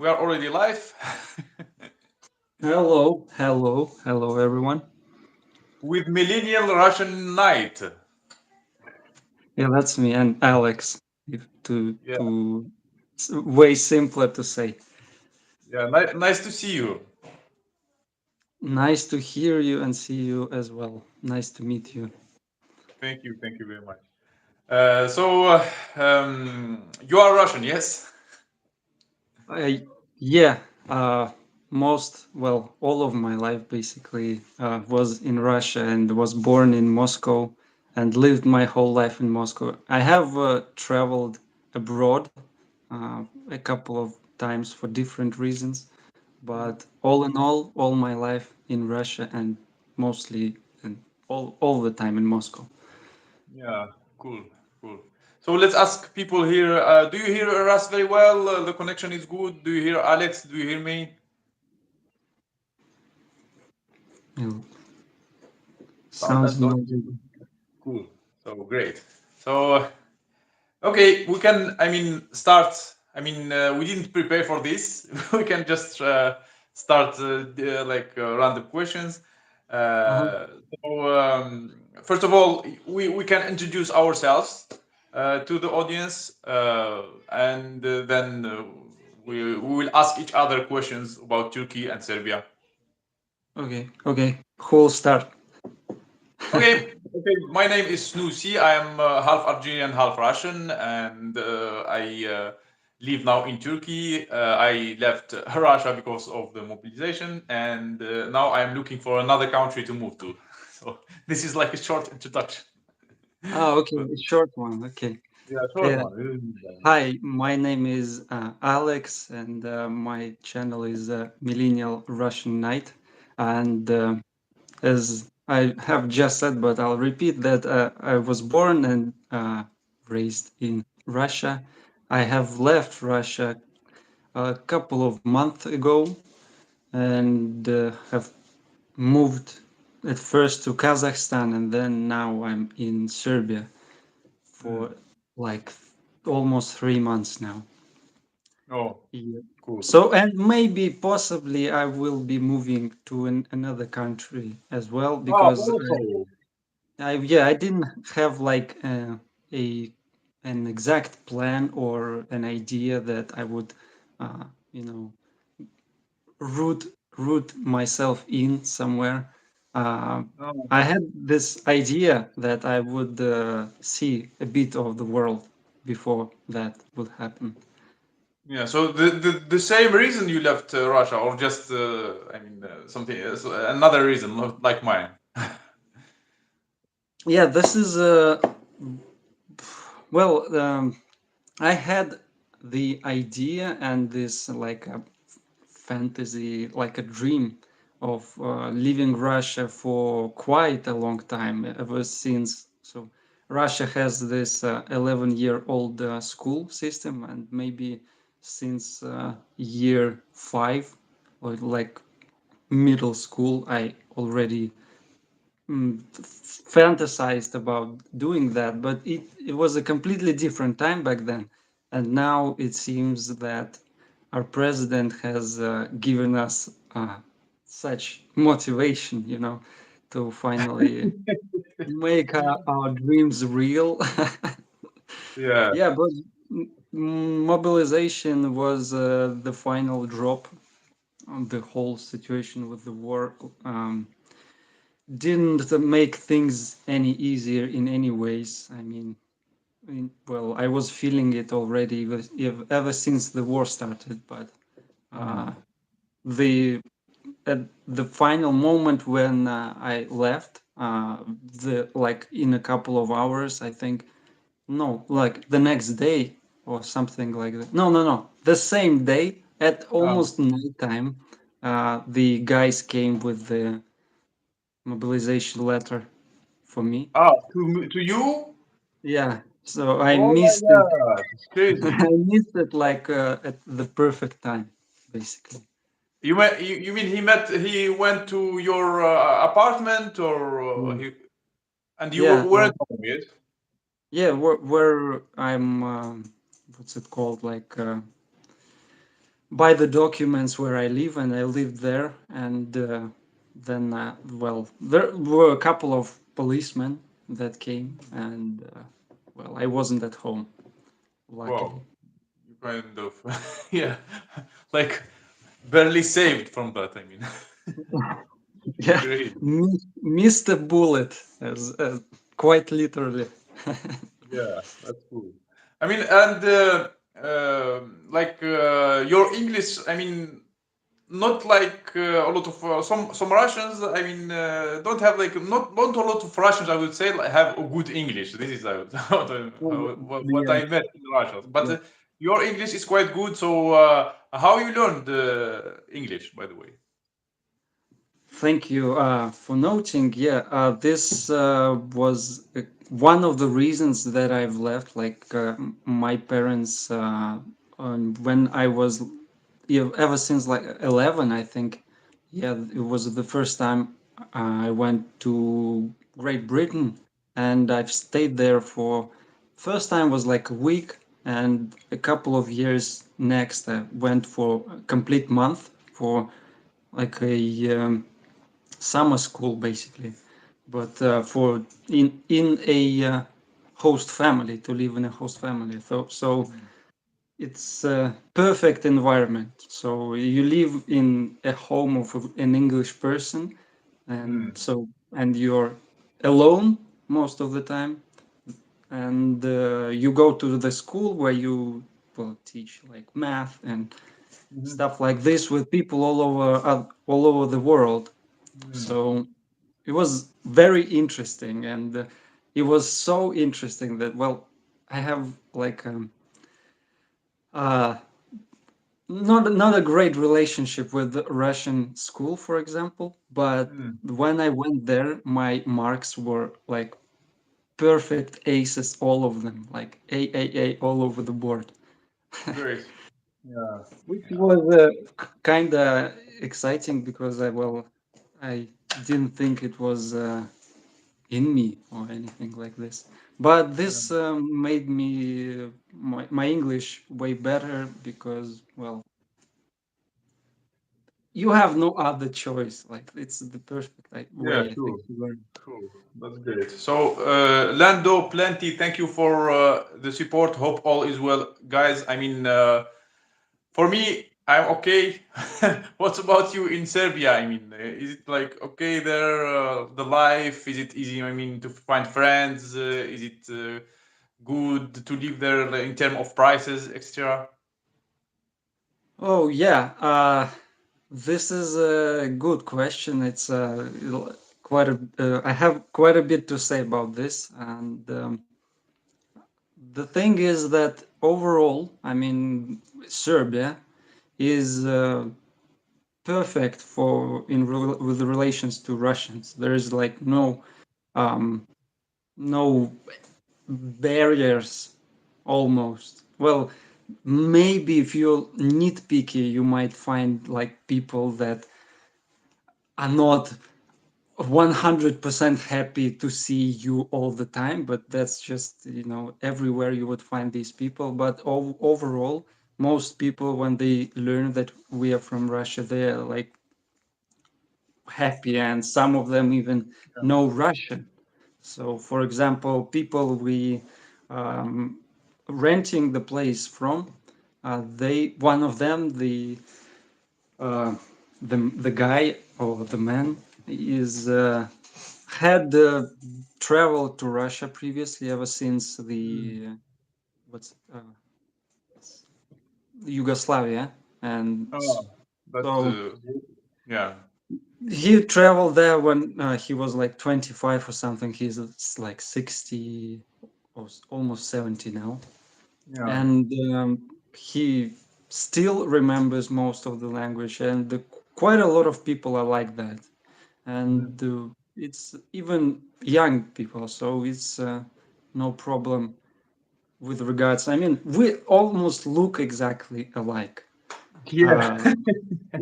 We are already live Hello, hello, hello, everyone. with Millennial Russian Night. Yeah, that's me and Alex. If Yeah, way simpler to say. yeah. Nice to see you. Nice to hear you and see you as well. Nice to meet you. Thank you very much. You are Russian, yes? I yeah, all of my life basically was in Russia and was born in Moscow and lived my whole life in Moscow. I have traveled abroad a couple of times for different reasons. But all in all my life in Russia and mostly and all the time in Moscow. Yeah, cool, cool. So let's ask people here. Do you hear us very well? The connection is good. Do you hear Alex? Do you hear me? You Sound sounds and audio. noisy. Cool. So great. So okay, we can. I mean, start. We didn't prepare for this. We can just start random questions. Uh-huh. First of all, we can introduce ourselves to the audience, and then we will ask each other questions about Turkey and Serbia. Okay. Who'll start? Okay. My name is Snusi. I am half Algerian, half Russian, and I live now in Turkey. I left Russia because of the mobilization, and now I am looking for another country to move to. So this is like a short introduction. Okay, a short one. Okay. Yeah, short Yeah. one. Hi, my name is Alex, and my channel is Millennial Russian Night. And as I have just said, but I'll repeat that I was born and raised in Russia. I have left Russia a couple of months ago and have moved at first to Kazakhstan and then now I'm in Serbia Mm. for like almost 3 months now. Oh, Yeah. cool. So, and maybe possibly I will be moving to another country as well Oh, because also. I didn't have like a an exact plan or an idea that I would, uh, you know, root root myself in somewhere. Uh, Oh. I had this idea that I would see a bit of the world before that would happen. Yeah, so the same reason you left Russia, or just something else, another reason, not like mine. Yeah, this is well. I had the idea and this like a fantasy, like a dream of leaving Russia for quite a long time, ever since. So Russia has this 11-year-old school system, and maybe since year 5 or like middle school, I already fantasized about doing that, but it was a completely different time back then. And now it seems that our president has given us such motivation, to finally make our dreams real. Yeah. Yeah, but mobilization was the final drop on the whole situation with the war. Didn't make things any easier in any ways. I mean, well, I was feeling it already ever since the war started, but Mm. uh, the at the final moment when I left, the like in a couple of hours, I think, no, like the next day or something like that. No, the same day at Oh. almost nighttime, the guys came with the mobilization letter for me. To you? Yeah, so I Oh my missed it. God, it's crazy. I missed it like at the perfect time, basically. You mean he went to your apartment, or Yeah, he and you yeah, weren't home yet? yeah. Where I'm, what's it called? Like by the documents where I live, and I lived there. And then, well, there were a couple of policemen that came, and well, I wasn't at home, luckily. Wow, you kind of yeah, like barely saved from that. I mean, Yeah, great. missed a bullet, as quite literally. Yeah, that's cool. I mean, and like your English. I mean, not like a lot of some Russians. I mean, don't have like not a lot of Russians. I would say like, have a good English. This is what Yeah, I met in Russia. But yeah. your English is quite good. So how you learned English, by the way? Thank you for noting. Yeah, this was one of the reasons that I've left. Like my parents, when I was ever since like 11, I think. Yeah, it was the first time I went to Great Britain, and I've stayed there for. First time was like a week, and a couple of years next I went for a complete month for like a summer school basically, but for in a host family, to live in a host family. So Mm. it's a perfect environment. So you live in a home of an English person, and Mm. and you're alone most of the time, and you go to the school where you will teach like math and Mhm. stuff like this with people all over the world. Mm. So it was very interesting, and it was so interesting that, well, I have like uh not a great relationship with the Russian school, for example, but Mm. when I went there my marks were like perfect aces, all of them, like A all over the board. Great. Yeah. Which Yeah. was kind of exciting because I didn't think it was in me or anything like this. But Yeah. this made me my English way better because, well, you have no other choice. Like it's the perfect Yeah, way, I think, sure. to learn. Cool. That's great. So, Lando, plenty. Thank you for the support. Hope all is well, guys. I mean, for me, I'm okay. What about you in Serbia? I mean, is it like okay there? The life, is it easy? I mean, to find friends. Is it good to live there like, in terms of prices, etc.? Oh yeah, this is a good question. It's quite a I have quite a bit to say about this, and the thing is that overall, I mean, Serbia is perfect for with the relations to Russians. There is like um, no barriers almost. Well, maybe if you're nitpicky, you might find like people that are not 100% happy to see you all the time, but that's just, everywhere you would find these people. But overall, most people, when they learn that we are from Russia, they're like happy, and some of them even know Russian. So, for example, people we um, renting the place from, they one of them, uh, the guy or the man is had traveled to Russia previously ever since Mm. the what's Yugoslavia, and Oh, that's so yeah. he traveled there when he was like 25 or something. He's like 60 or almost 70 now, Yeah. and he still remembers most of the language, and quite a lot of people are like that, Mhm. and it's even young people, so it's no problem with regards. I mean, we almost look exactly alike. Yeah. Uh,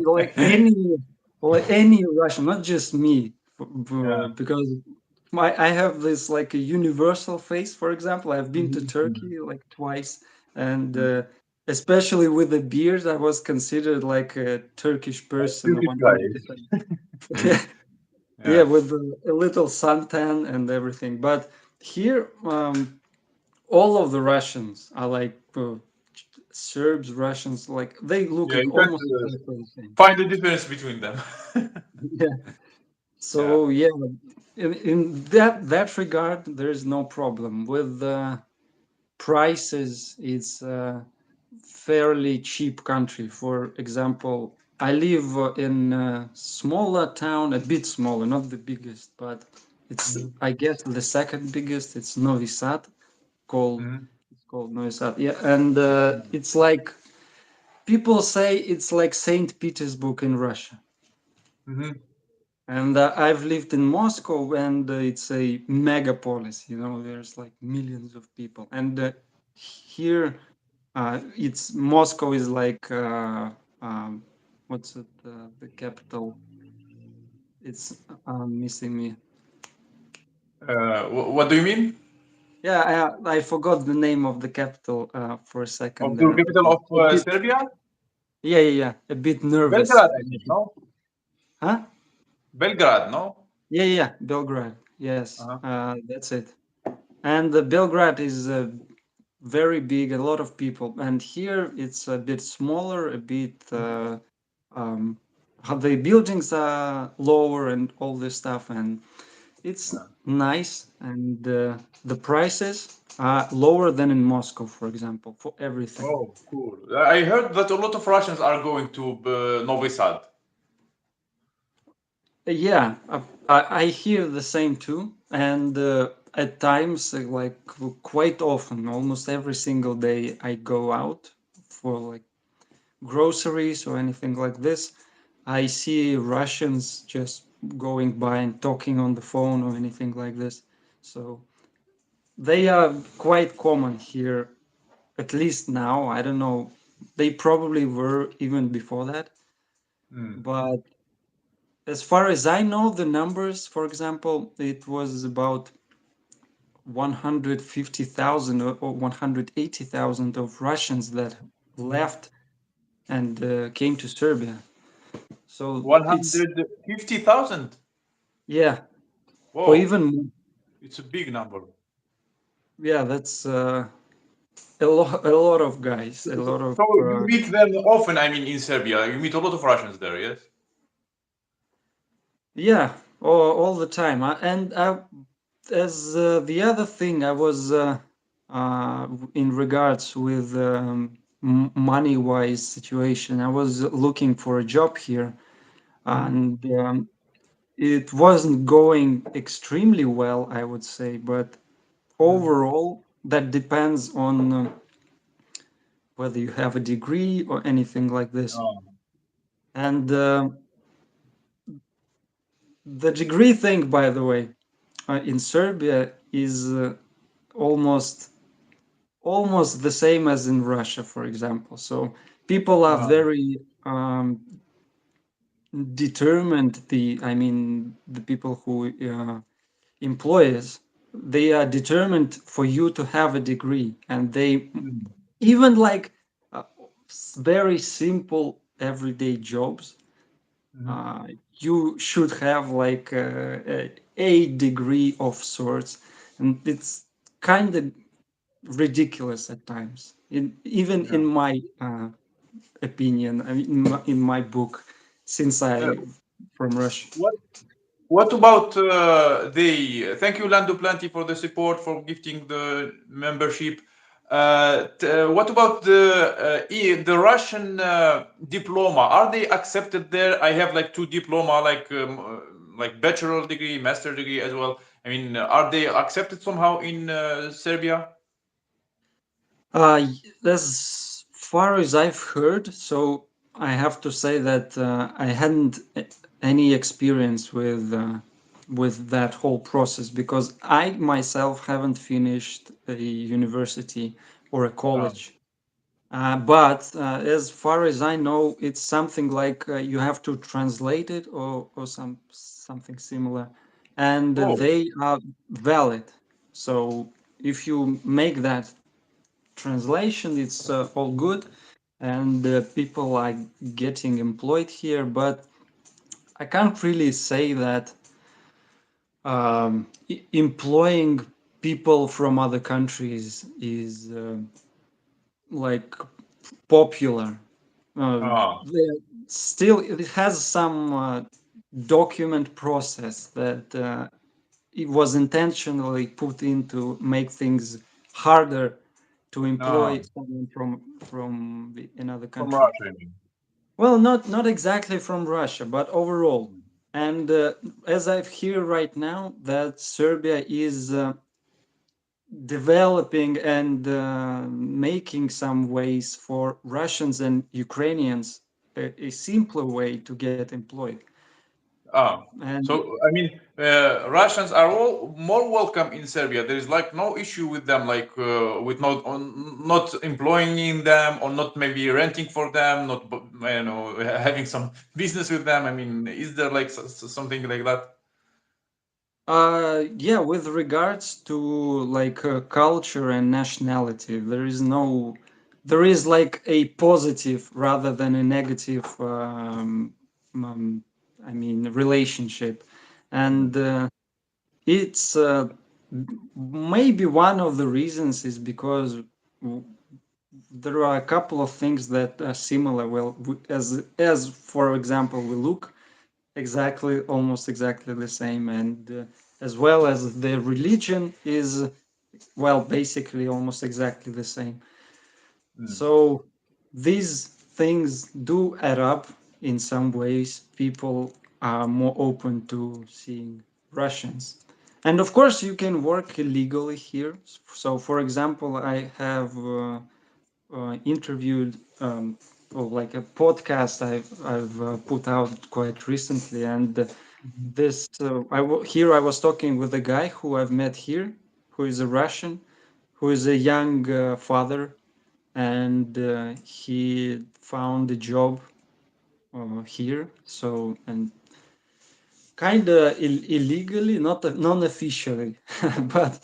like any Russian, not just me, Yeah. because I have this like a universal face. For example, I've been to Mhm. Turkey like twice, and Mhm. especially with the beard, I was considered like a Turkish person Turkish guy. 100%. Yeah, Yeah. with a little suntan and everything. But here, all of the Russians are like Serbs, Russians, like they look Yeah, you can't almost exactly the same. find the difference between them. Yeah. Yeah. So yeah, in that regard, there is no problem with the prices. It's a fairly cheap country. For example, I live in a smaller town, a bit smaller, not the biggest, but it's Mhm. I guess the second biggest. It's Novi Sad, called Mhm. it's called Novi Sad. Yeah, and it's like people say it's like Saint Petersburg in Russia. Mhm. And I've lived in Moscow, and it's a megapolis. There's like millions of people. And here, it's Moscow is like what's it? The capital. It's missing me. What do you mean? Yeah, I forgot the name of the capital for a second Of the there. capital A of bit, Serbia? yeah, yeah, yeah. A bit nervous. Belgrade, I think, no? Huh? Belgrade, no? Yeah, yeah, yeah. Belgrade. Yes, Uh-huh. that's it. And Belgrade is very big, a lot of people. And here it's a bit smaller, a bit. Um, how the buildings are lower and all this stuff, and it's Yeah. nice. And the prices are lower than in Moscow, for example, for everything. Oh, cool. I heard that a lot of Russians are going to Novi Sad. Yeah, I hear the same too, and at times, like quite often, almost every single day, I go out for like groceries or anything like this. I see Russians just going by and talking on the phone or anything like this. So they are quite common here, at least now. I don't know. They probably were even before that. Mm. But as far as I know, the numbers, for example, it was about 150,000 or 180,000 of Russians that Mhm. left and came to Serbia. So it's, 150,000. yeah, or Whoa, even, it's a big number. yeah, that's a lot of guys, a lot of, So you meet them often, I mean, in Serbia. You meet a lot of Russians there, yes? yeah, all the time. And as the other thing, I was in regards with money-wise situation, I was looking for a job here, Mhm. and it wasn't going extremely well, I would say, but Mhm. overall, that depends on whether you have a degree or anything like this. Oh. And the degree thing, by the way, in Serbia is almost almost the same as in Russia, for example. So people are Oh. very determined. The people who employers, they are determined for you to have a degree, and they Mm. even like uh, very simple everyday jobs. Mhm. Uh, you should have like a degree of sorts, and it's kind of ridiculous at times. Even Yeah. in my opinion, I mean, in my book, since Uh, I from Russia. what What about the? Thank you, Lando Planty, for the support for gifting the membership. What about the Russian diploma? Are they accepted there? I have like two diploma, like bachelor degree, master degree as well. I mean, are they accepted somehow in Serbia? As far as I've heard, so I have to say that I hadn't any experience with that whole process because I myself haven't finished a university or a Oh, college. But as far as I know, it's something like you have to translate it or something similar, and oh, they are valid. So if you make that translation, it's all good, and people are getting employed here. But I can't really say that employing people from other countries is like popular. Ah, Still, it has some document process that it was intentionally put in to make things harder to ah, employ someone from another from country. Russia, I mean. Well, not exactly from Russia, but overall. And as I hear right now, that Serbia is developing and making some ways for Russians and Ukrainians a simpler way to get employed. Ah, And so I mean, Russians are all more welcome in Serbia. There is like no issue with them, like with not employing them or not maybe renting for them, not having some business with them. I mean, is there like something like that? yeah, with regards to like culture and nationality, there is like a positive rather than a negative, um, I mean, relationship. Mm. And it's maybe one of the reasons is because w- there are a couple of things that are similar. Well, as for example, we look exactly, almost exactly the same, and as well as the religion is, well, basically almost exactly the same. Mm. So these things do add up in some ways. People are more open to seeing Russians. And of course, you can work illegally here. So, for example, I have interviewed, or like a podcast I've put out quite recently, and here I was talking with a guy who I've met here, who is a Russian, who is a young father, and he found a job here. So, and kind of illegally, not non-officially, but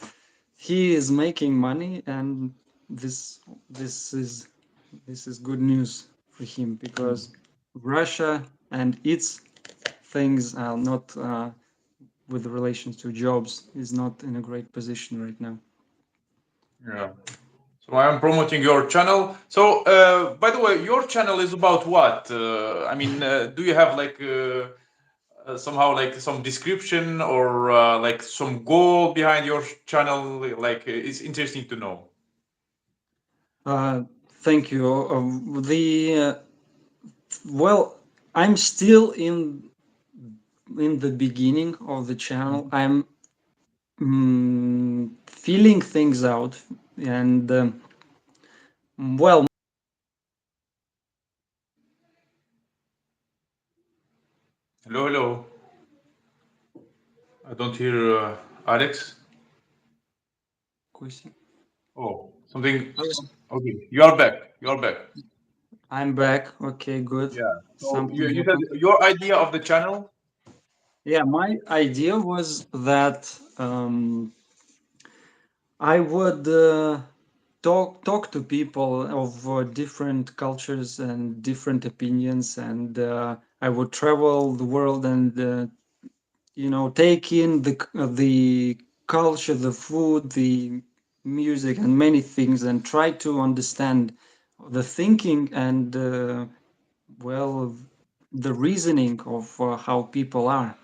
he is making money, and this this is this is good news for him because Russia and its things are not with relations to jobs is not in a great position right now. Yeah. So I am promoting your channel. So, by the way, your channel is about what? I mean, do you have like somehow like some description or like some goal behind your channel? Like, it's interesting to know. Uh, Thank you. The well, I'm still in the beginning of the channel. I'm feeling things out, and well, Hello, hello. I don't hear Alex. Oh, something. hello. Okay, you are back. You are back. I'm back. Okay, good. Yeah. So Something you said happened. your idea of the channel. Yeah, my idea was that I would talk to people of different cultures and different opinions, and I would travel the world and take in the culture, the food, the music, and many things, and try to understand the thinking and well, the reasoning of how people are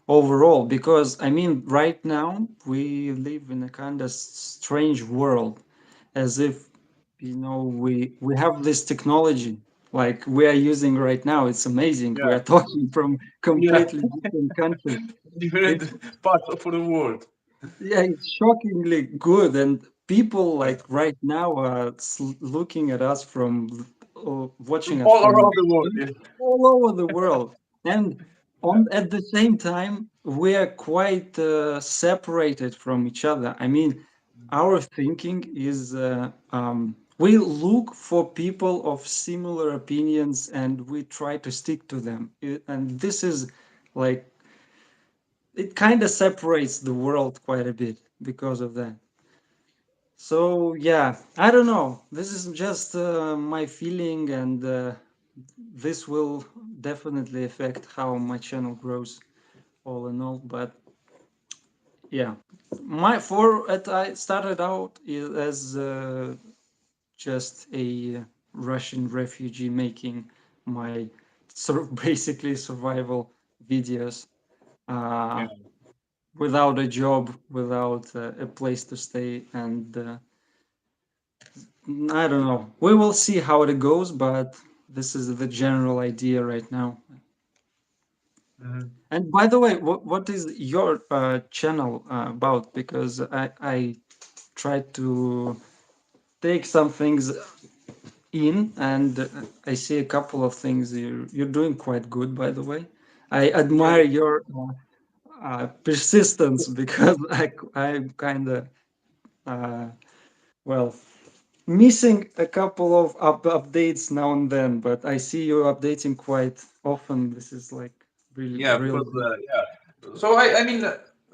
overall. Because I mean, right now we live in a kind of strange world, as if we have this technology like we are using right now. It's amazing. We Yeah. are talking from Yeah. completely different countries. Different It's parts of the world. Yeah, it's shockingly good, and people like right now are looking at us watching From us all from around the world. Yeah. all over the world, and Yeah. on at the same time we are quite separated from each other. I mean, our thinking is we look for people of similar opinions and we try to stick to them. And this is like it kind of separates the world quite a bit because of that. So yeah, I don't know. This is just my feeling, and this will definitely affect how my channel grows, all in all. But yeah, my for it I started out as just a Russian refugee making my sort of basically survival videos. Yeah. Uh, Without a job, without a place to stay, and I don't know. We will see how it goes, but this is the general idea right now. Mhm. And by the way, what is your channel about? Because I tried to take some things in, and I see a couple of things you're doing quite good. By the way, I admire Thank your persistence because I'm kind of uh, well missing a couple of updates now and then, but I see you updating quite often. This is like really, Yeah, real because good. yeah. So I mean,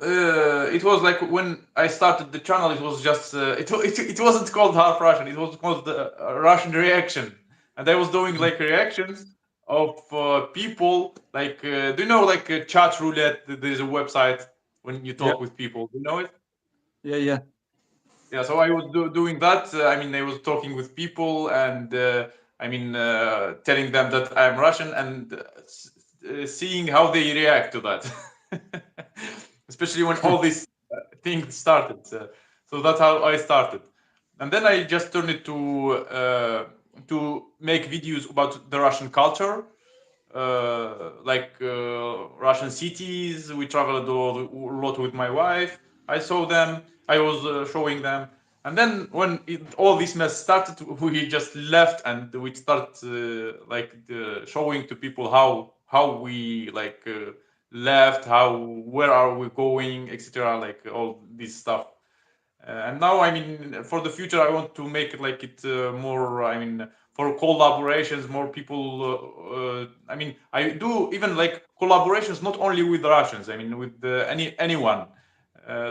it was like when I started the channel, it was just it wasn't called Half Russian. It was called Russian Reaction, and I was doing like reactions of people like do you know like chat roulette? There's a website when you Yeah, talk with people. Do you know it? yeah, yeah. Yeah, so I was doing that. I mean, I was talking with people and I mean, telling them that I'm Russian and seeing how they react to that. Especially when all these things started. So that's how I started. And then I just turned it to make videos about the Russian culture, like Russian cities. We traveled a lot with my wife. I saw them. I was showing them. And then when all this mess started, we just left and we start like showing to people how we like left, how where are we going, etc. Like all this stuff. And now, I mean, for the future, I want to make it like it more. I mean, for collaborations, more people. I mean, I do even like collaborations not only with Russians. I mean, with anyone.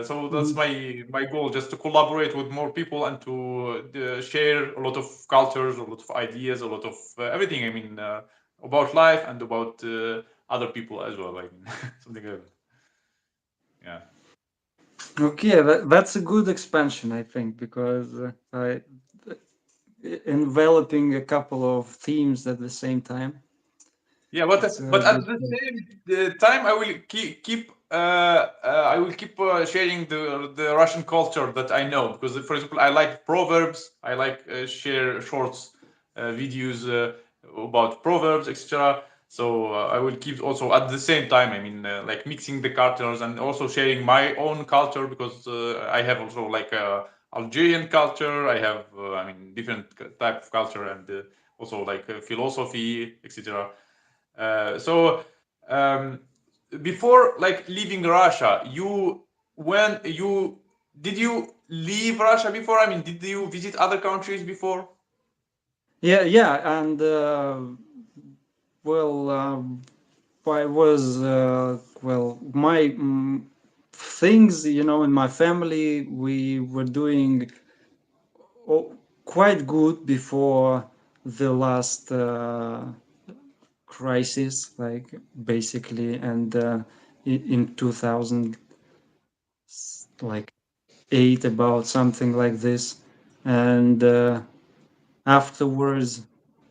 So that's Mhm. my goal, just to collaborate with more people and to share a lot of cultures, a lot of ideas, a lot of everything. I mean, about life and about other people as well. I mean, something like that. Yeah. Okay, that's a good expansion, I think, because enveloping a couple of themes at the same time. Yeah, It's a but at good. the same time, I will keep I will keep sharing the Russian culture that I know because, for example, I like proverbs. I like share shorts, videos about proverbs, etc. So I will keep also at the same time. I mean, like mixing the cultures and also sharing my own culture because I have also like Algerian culture. I have I mean different type of culture and also like philosophy, etc. So um, before like leaving Russia, when you did you leave Russia before? I mean, did you visit other countries before? Yeah, yeah, and well, I was well, my things, in my family, we were doing quite good before the last crisis, like basically, and in 2000, like 8, about something like this, and afterwards,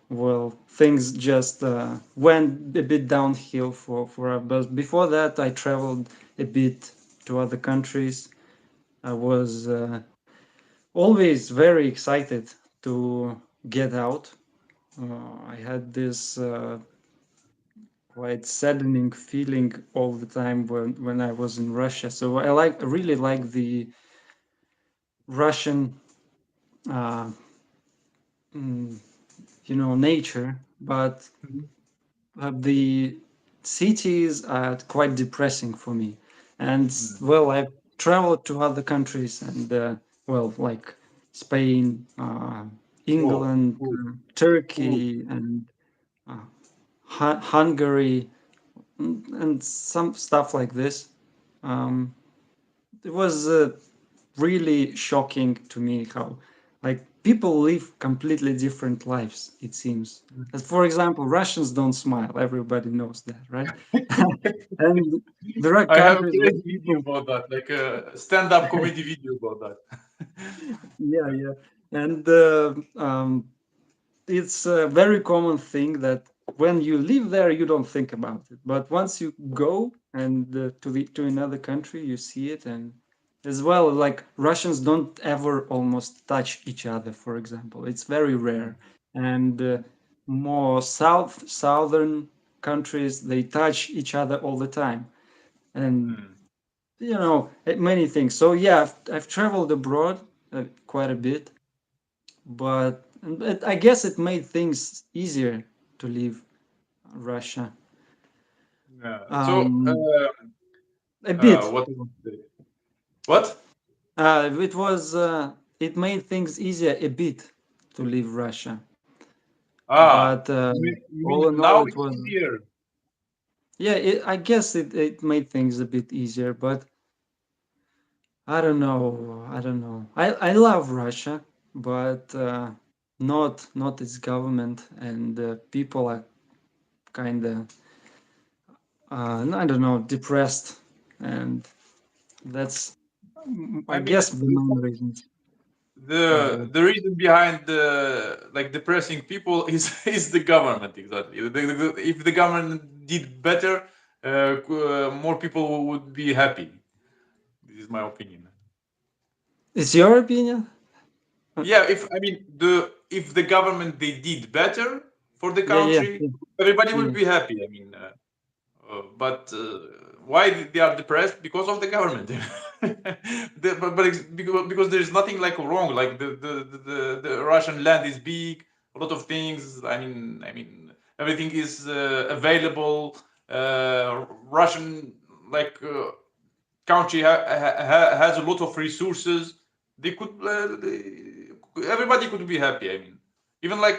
well, things just went a bit downhill for us. But before that, I traveled a bit to other countries. I was always very excited to get out. I had this quite saddening feeling all the time when I was in Russia. So really like the Russian, uh, mm, nature, but Mhm. the cities are quite depressing for me. And Mm. well, I've traveled to other countries, and well, like Spain, Oh, England, cool, cool. Turkey, and uh, Hungary, and some stuff like this. Um, it was really shocking to me how like people live completely different lives, it seems. As for example, Russians don't smile. Everybody knows that, right? And there are I have a countries where crazy video people, about that, like a stand-up comedy video about that. yeah, yeah. And it's a very common thing that when you live there you don't think about it, but once you go and to another country you see it. And as well, like Russians don't ever almost touch each other, for example. It's very rare. And more southern countries, they touch each other all the time. And Mm. many things. So yeah, I've traveled abroad quite a bit, but I guess it made things easier to leave Russia. Yeah. So, Um, a bit. what I want to say? What? It was. It made things easier a bit to leave Russia, Ah, but you mean all in all, now it it's was. easier? Yeah, I guess it made things a bit easier, but I don't know. I don't know. I love Russia, but not its government, and people are kind of I don't know, depressed, and that's I I mean, guess the main reasons. the Uh, the reason behind the like depressing people is is the government exactly. If the government did better, more people would be happy. This is my opinion. it's your opinion? Uh, Yeah, if I mean the if the government they did better for the yeah, yeah, country, yeah, everybody yeah. would be happy. I mean, but why they are depressed? Because of the government. Because there is nothing like wrong. Like the Russian land is big, a lot of things. I mean everything is available. Russian like country has a lot of resources. They could everybody could be happy. I mean, even like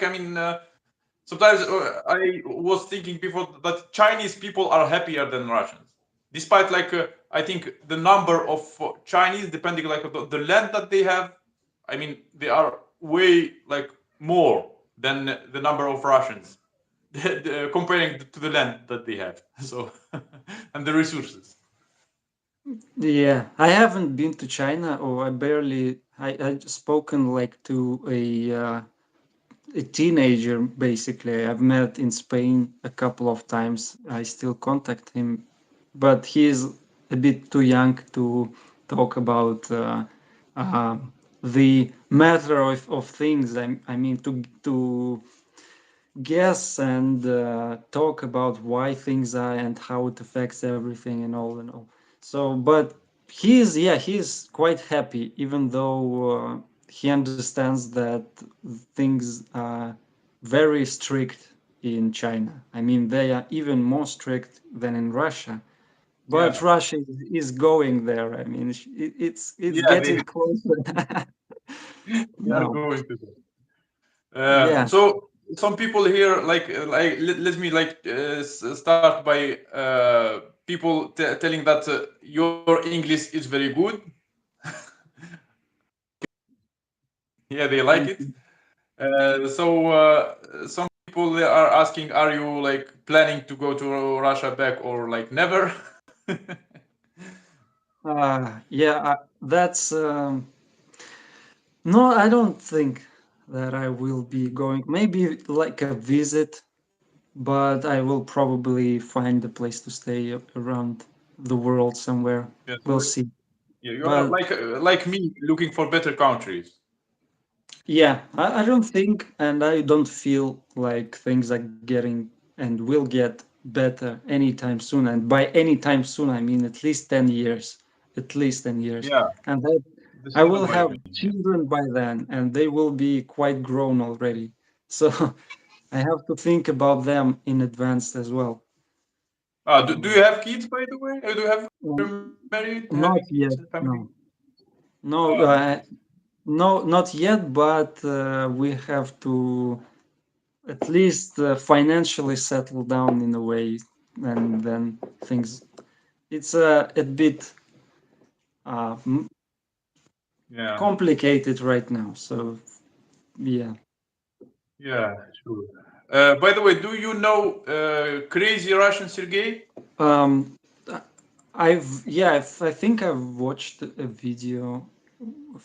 sometimes I was thinking before that Chinese people are happier than Russians, despite like I think the number of Chinese, depending like the land that they have, I mean they are way like more than the number of Russians, comparing to the land that they have. So and the resources. Yeah, I haven't been to China, or I barely. I spoken like to a teenager basically. I've met in Spain a couple of times. I still contact him, but he's a bit too young to talk about uh, the matter of things. I mean to guess and talk about why things are and how it affects everything and all and all. So, but he's quite happy, even though he understands that things are very strict in China. I mean, they are even more strict than in Russia. But Yeah, Russia is going there. I mean, it's yeah, getting closer they are now. going to that. Yeah. So some people here like let me like start by people telling that your English is very good. Yeah, they like Thank it. you. So some people are asking, are you like planning to go to Russia back or like never? Yeah, that's no, I don't think that I will be going. Maybe like a visit, but I will probably find a place to stay around the world somewhere. Yeah, We'll so see. yeah, you are But like me looking for better countries. yeah, I don't think and I don't feel like things are getting and will get better anytime soon. And by anytime soon, I mean at least 10 years. At least 10 years. Yeah, And that the I same will as my have opinion. Yeah. children by then, and they will be quite grown already. So I have to think about them in advance as well. Do you Um, have kids, by the way? Do you have um, married, having kids Not and yet, family? no, no, Not yet. no, not yet. But we have to at least financially settle down in a way, and then things. It's a bit. Uh, m- Yeah, complicated right now. So yeah. yeah, sure. By the way, do you know Crazy Russian Sergey? Um, I think I've watched a video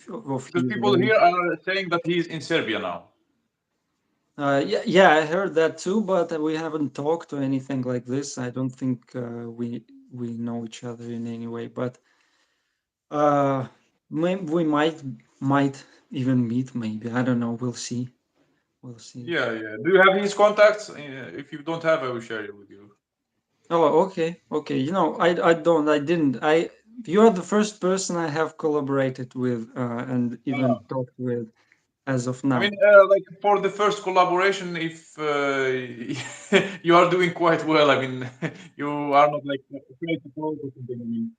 of Because his. people here are saying that he's in Serbia now. Yeah, I heard that too, but we haven't talked or anything like this. I don't think we know each other in any way. But uh, we might even meet. Maybe I don't know. We'll see. We'll see. Yeah, yeah. Do you have his contacts? If you don't have, I will share it with you. Oh, okay, okay. I don't. I didn't. You are the first person I have collaborated with and even Ah. talked with as of I mean, now. like for the first collaboration, if you are doing quite well, I mean, you are not like afraid to talk or something. I mean,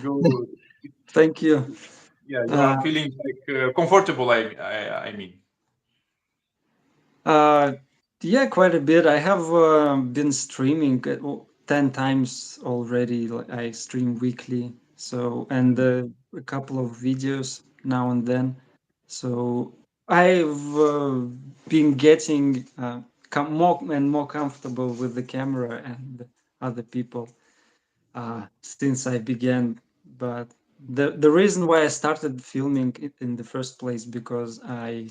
you, Thank you. yeah, you Uh, are feeling like comfortable. I mean, Uh, yeah, quite a bit. I have been streaming 10 times already. Like, I stream weekly. So, and mm, a couple of videos now and then. So, I've been getting more and more comfortable with the camera and other people since I began. But the reason why I started filming it in the first place because I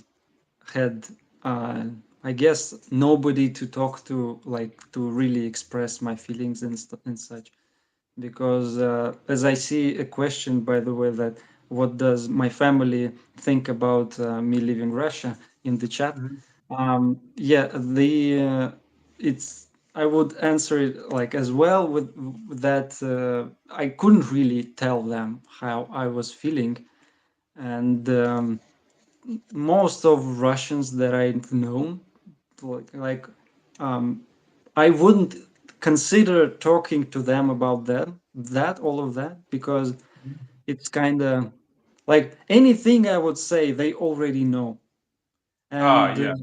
had uh, I guess nobody to talk to, like to really express my feelings and such. Because as I see a question, by the way, that what does my family think about me leaving Russia in the chat? mhm. Yeah, the it's I would answer it like as well with that I couldn't really tell them how I was feeling, and most of Russians that I've known, like um, I wouldn't consider talking to them about that all of that because it's kind of like anything I would say they already know, Ah, and yeah.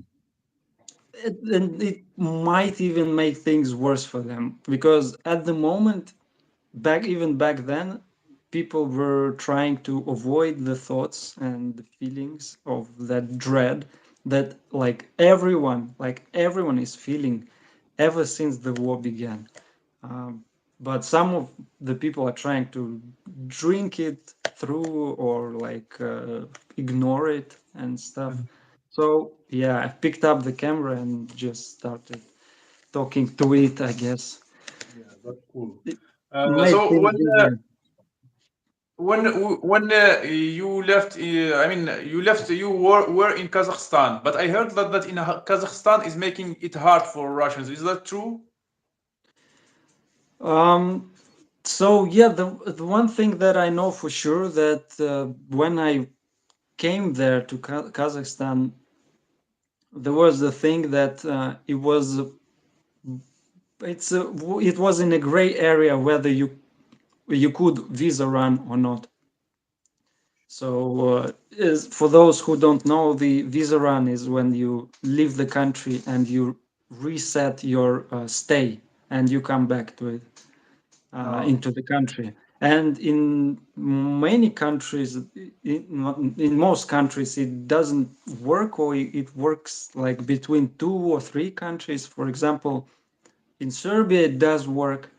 it might even make things worse for them because at the moment back then people were trying to avoid the thoughts and the feelings of that dread that like everyone is feeling ever since the war began. But some of the people are trying to drink it through or like ignore it and stuff. Mhm. So yeah, I picked up the camera and just started talking to it, I guess. Yeah, that's cool. It made So things easier. when you left, I mean, you left, you were in Kazakhstan, but I heard that in Kazakhstan is making it hard for Russians. Is that true? Um, so yeah, the one thing that I know for sure that when I came there to Kazakhstan, there was the thing that it was in a gray area whether you could visa run or not. So for those who don't know, the visa run is when you leave the country and you reset your stay and you come back to it. Oh. Into the country. And in many countries, in most countries, it doesn't work, or it works like between 2 or 3 countries. For example, in Serbia, it does work.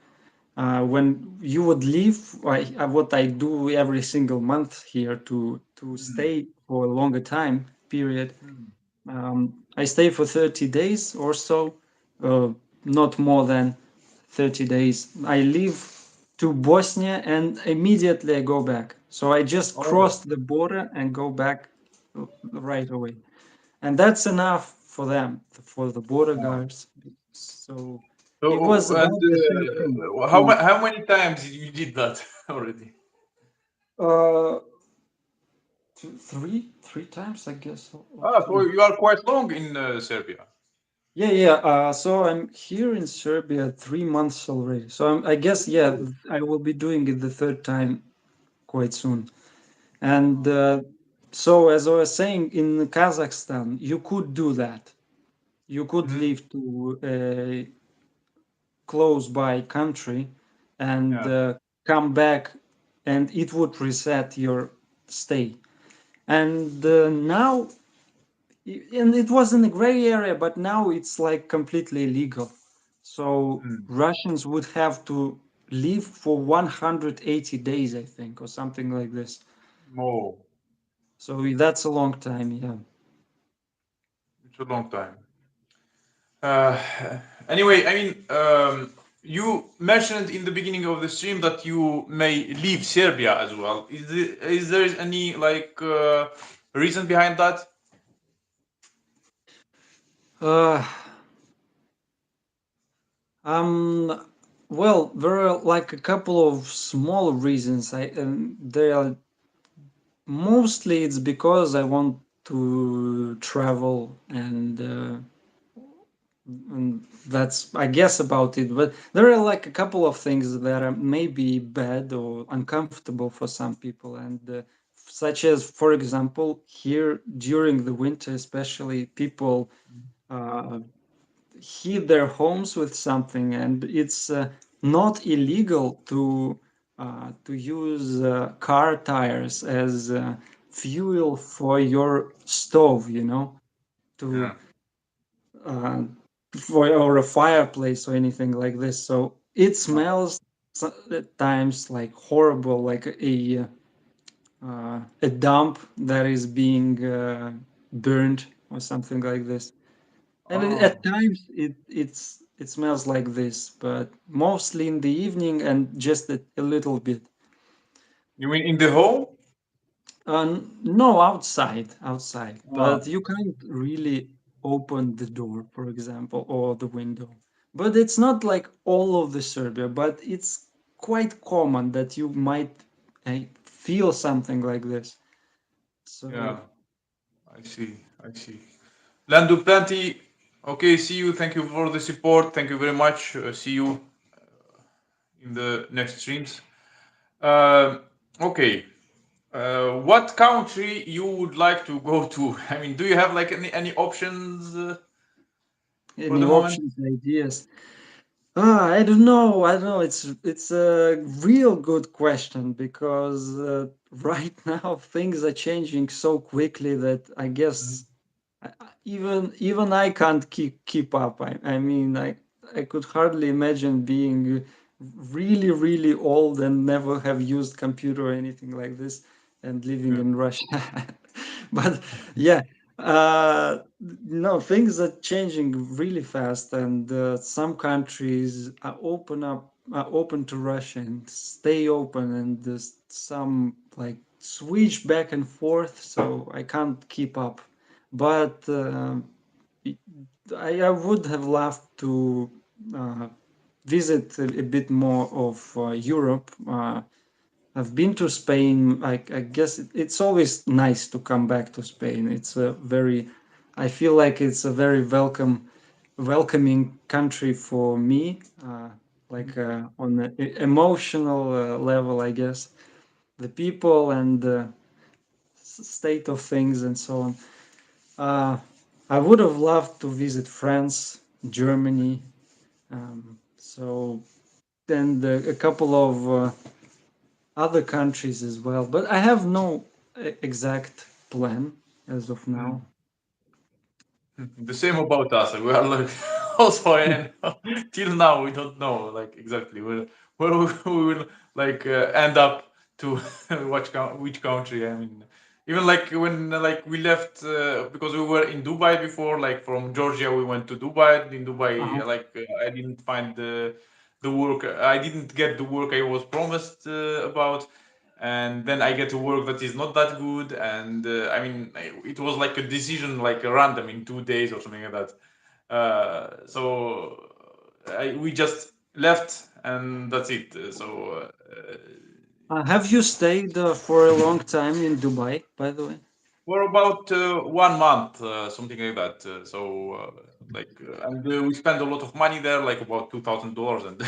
When you would leave, what I do every single month here to Mm, stay for a longer time period, mm. I stay for 30 days or so, uh, not more than 30 days. I leave to Bosnia and immediately I go back. So I just Oh. crossed the border and go back right away. And that's enough for them, for the border Oh. guards. So it was So, and about the same thing. how many times you did that already? Uh, three times, I guess. Ah, so you are quite long in Serbia. Yeah, yeah. So I'm here in Serbia 3 months already. So I guess, yeah, Oh. I will be doing it the third time quite soon. And so, as I was saying, in Kazakhstan, you could do that. You could Mhm. leave to a close by country and Yeah. come back and it would reset your stay. And now, and it was in a gray area, but now it's like completely illegal. So Mm. Russians would have to live for 180 days, I think, or something like this. Oh, So that's a long time, yeah. it's a long time. Uh, anyway, I mean, you mentioned in the beginning of the stream that you may leave Serbia as well. Is there any like reason behind that? Uh, um, well, there are like a couple of small reasons. They are mostly it's because I want to travel and that's I guess about it. But there are like a couple of things that are maybe bad or uncomfortable for some people, and such as, for example, here during the winter, especially people uh, heat their homes with something, and it's not illegal to use car tires as fuel for your stove, you know, to Yeah. uh, for or a fireplace or anything like this. So it smells at times like horrible, like a dump that is being burned or something like this. And at Oh, times it smells like this, but mostly in the evening and just a little bit. you mean in the home? No, outside, Ah, but you can't really open the door, for example, or the window. But it's not like all of the Serbia, but it's quite common that you might feel something like this. yeah. So I see. I see. Landu Plenty. Okay, see you. Thank you for the support. Thank you very much. See you in the next streams. Um okay. What country you would like to go to? I mean, do you have like any options for any the moment? options, ideas? I don't know. I don't know. It's a real good question because right now things are changing so quickly that I guess even I can't keep up. I mean, I could hardly imagine being really really old and never have used computer or anything like this and living Yeah. in Russia. But yeah, no, things are changing really fast, and some countries are open to Russia and stay open, and there's some like switch back and forth. So I can't keep up, but I would have loved to uh, visit a bit more of Europe. I've been to Spain. I guess it's always nice to come back to Spain. I feel like it's a very welcoming country for me, like on an emotional level, I guess. The people and the state of things and so on. Uh, I would have loved to visit France, Germany, and a couple of other countries as well. But I have no exact plan as of now. Mm. The same about us. We are like also and till now we don't know like exactly where we will like end up to which country. I mean, even like when like we left because we were in Dubai before. Like from Georgia, we went to Dubai. In Dubai, Uh-huh. like I didn't find the work. I didn't get the work I was promised about, and then I get to work that is not that good. And I mean, it was like a decision, like a random in 2 days or something like that. So we just left, and that's it. Have you stayed for a long time in Dubai, by the way? For about 1 month, something like that. And we spent a lot of money there, like about $2,000, and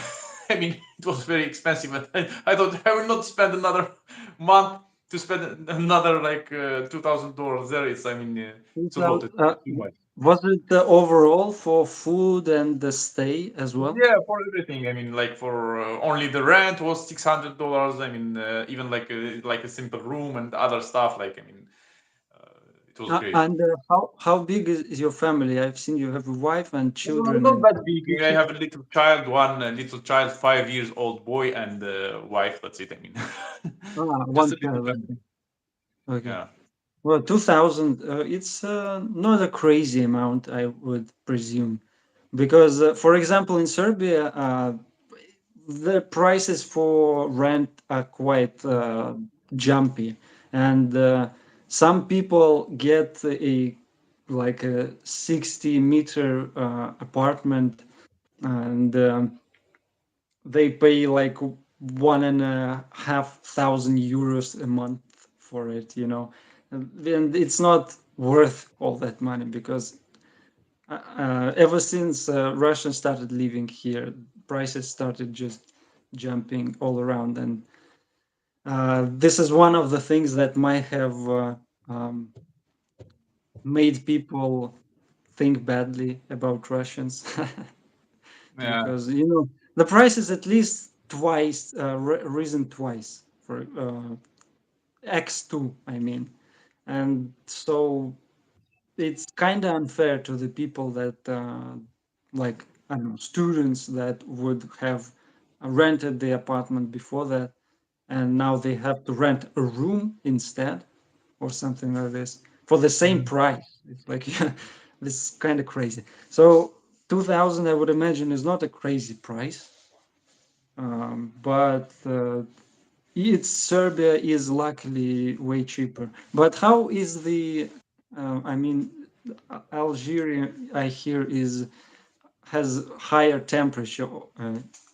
I mean it was very expensive. And I thought I will not spend another month to spend another like $2,000 there. It's I mean it's a lot. It's too much. Was it overall for food and the stay as well? Yeah, for everything. I mean, like for only the rent was $600. I mean, even like a simple room and other stuff. Like I mean, it was great. And how big is your family? I've seen you have a wife and children Not and that big. two I kids. have a little child, one little child, 5 years old boy, and wife. That's it. I mean, just One a little child. family. Okay. Okay. Yeah. Well, 2000, it's not a crazy amount, I would presume. Because, for example, in Serbia, the prices for rent are quite jumpy. And some people get a like a 60-meter apartment, and they pay like 1,500 euros a month for it, you know. And it's not worth all that money because ever since Russia started living here, prices started just jumping all around. And this is one of the things that might have um, made people think badly about Russians. Yeah. Because you know the price is at least twice risen twice for x2, I mean. And so it's kind of unfair to the people that like, I don't know, students that would have rented the apartment before that, and now they have to rent a room instead or something like this for the same Mhm. price. It's like this is kind of crazy. So 2000, I would imagine, is not a crazy price. But it's Serbia is luckily way cheaper. But how is the? I mean, Algeria, I hear, is has higher temperature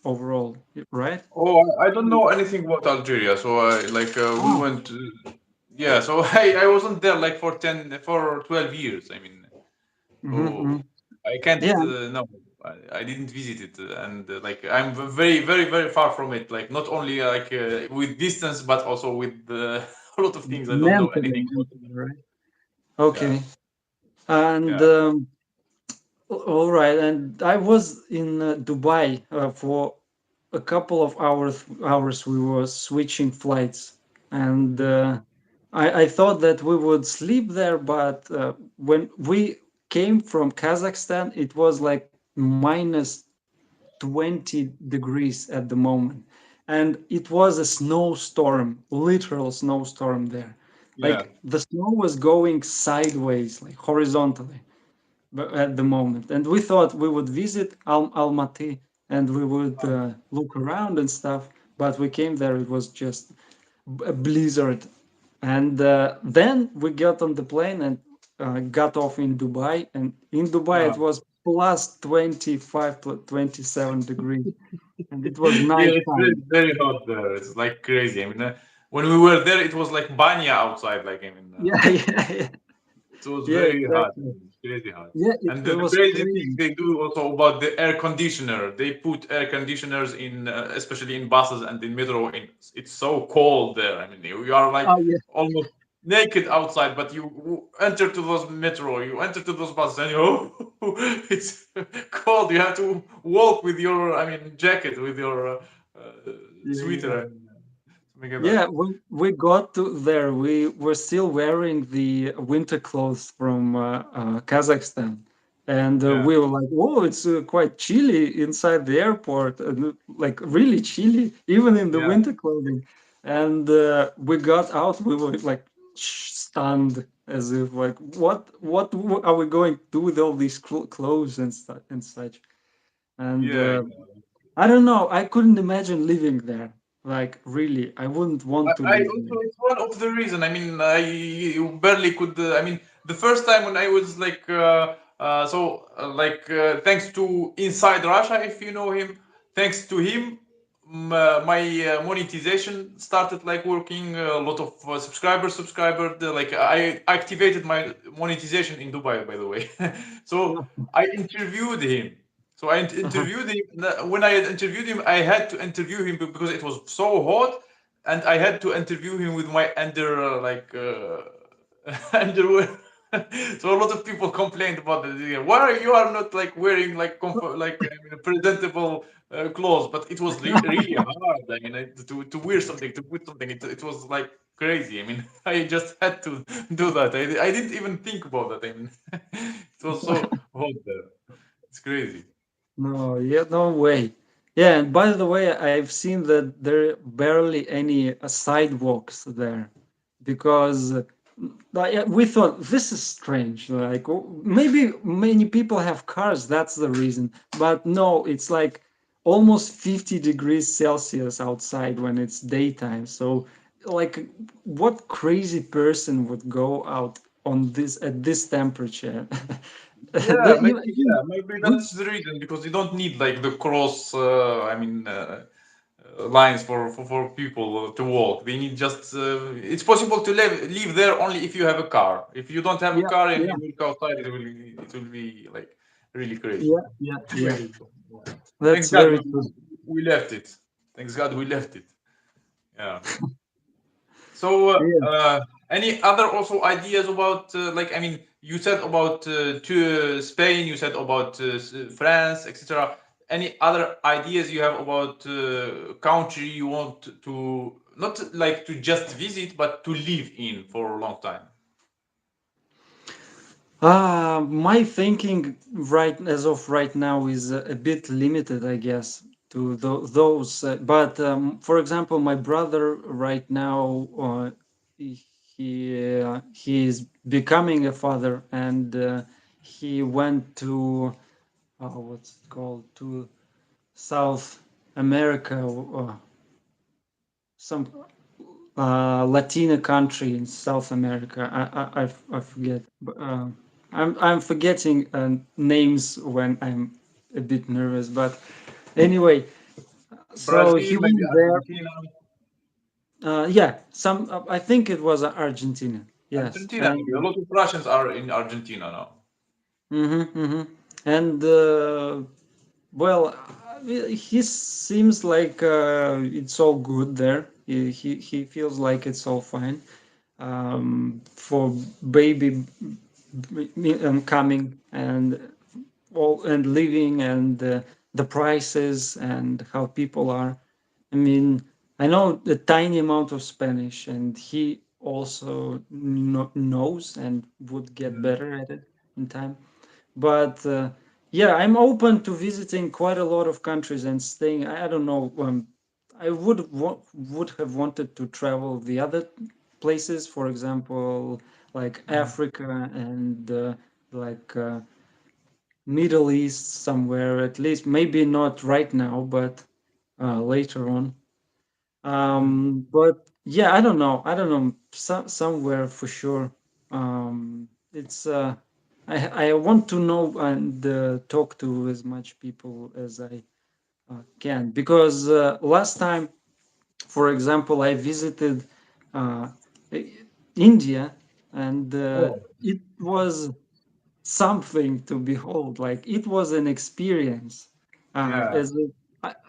overall, right? Oh, I don't know anything about Algeria. So we Ah, went. Yeah. So I wasn't there like for 12 years. I mean, mm-hmm. so I can't. Yeah, No, I didn't visit it, and like I'm very, very, very far from it. Like not only like with distance, but also with a lot of things. I don't know anything about mentally, it. right? Yeah. Okay, and Yeah. all right. And I was in Dubai for a couple of hours. We were switching flights, and Mhm. I thought that we would sleep there, but when we came from Kazakhstan, it was like minus 20 degrees at the moment, and it was a snowstorm, literal snowstorm there. Yeah. Like the snow was going sideways, like horizontally at the moment. And we thought we would visit Almaty and we would look around and stuff. But we came there, it was just a blizzard. And then we got on the plane and got off in Dubai. And in Dubai, Uh, it was plus 25, 27 degrees. And it was yeah, it's very, nighttime. very hot there. It's like crazy. I mean, when we were there, it was like banya outside. Like I mean, Yeah, yeah, yeah. it was Yeah, very hot. I exactly. mean, it's crazy hot. Yeah, And it the was crazy thing crazy. they do also about the air conditioner. They put air conditioners in, especially in buses and in metro. It's so cold there. I mean, you are like Oh, yeah. almost naked outside, but you enter to those metro, you enter to those buses, and you it's cold. You have to walk with your, I mean, jacket with your Yeah, yeah. sweater and something like that. Yeah, we got to there. We were still wearing the winter clothes from Kazakhstan, and Yeah, we were like, "Oh, it's quite chilly inside the airport, and like really chilly, even in the yeah, winter clothing." And we got out. We were like stunned, as if like, "What are we going to do with all these clothes and such?" And yeah. I don't know. I couldn't imagine living there. Like really, I wouldn't want to I live also there. it's one of the reason. I mean, I you barely could. I mean, the first time when I was like, thanks to Inside Russia, if you know him, thanks to him, my monetization started like working. A lot of subscriber. Like I activated my monetization in Dubai, by the way. So I interviewed him. So I interviewed him. When I interviewed him, I had to interview him because it was so hot and I had to interview him with my underwear. So a lot of people complained about that. Yeah, why you are not like wearing like like I mean, presentable clothes? But it was really hard. I mean, to wear something, to put something. It was like crazy. I mean, I just had to do that. I didn't even think about that. I mean, it was so hot there. It's crazy. No, yeah, no way. Yeah, and by the way, I've seen that there are barely any sidewalks there because we thought this is strange. Like maybe many people have cars, that's the reason. But no, it's like almost 50 degrees Celsius outside when it's daytime. So, like, what crazy person would go out on this at this temperature? Yeah, Even yeah, maybe we that's the reason because you don't need like the cross. Lines for people to walk. They need just. It's possible to live there only if you have a car. If you don't have a Yeah, car and yeah, you work outside, it will be like really crazy. yeah, yeah, yeah. Very cool. Yeah. That's Thanks God very true. we left it. Thanks God we left it. Yeah. So, Yeah. any other also ideas about like I mean, you said about to Spain, you said about France, etc. Any other ideas you have about country you want to not like to just visit, but to live in for a long time? My thinking right as of right now is a bit limited, I guess, to those. But for example, my brother right now, he is becoming a father, and he went to what's it called, to South America, some Latina country in South America. I forget. I'm forgetting names when I'm a bit nervous. But anyway, so Brazil, he maybe went there. Argentina. Yeah, some. I think it was Argentina. Yes, Argentina, maybe a and lot of Russians are in Argentina now. and well, he seems like it's all good there. He feels like it's all fine. For baby coming and all and living and the prices and how people are. I mean, I know a tiny amount of Spanish, and he also knows and would get Mm, better at it in time. But yeah, I'm open to visiting quite a lot of countries and staying. I don't know. I would have wanted to travel the other places, for example, like mm, Africa and like Middle East somewhere. At least maybe not right now, but later on. mm, But yeah, I don't know. I don't know. Somewhere for sure. It's I want to know and talk to as much people as I can because last time, for example, I visited uh, I- India, and oh, it was something to behold. Like it was an experience. yeah. As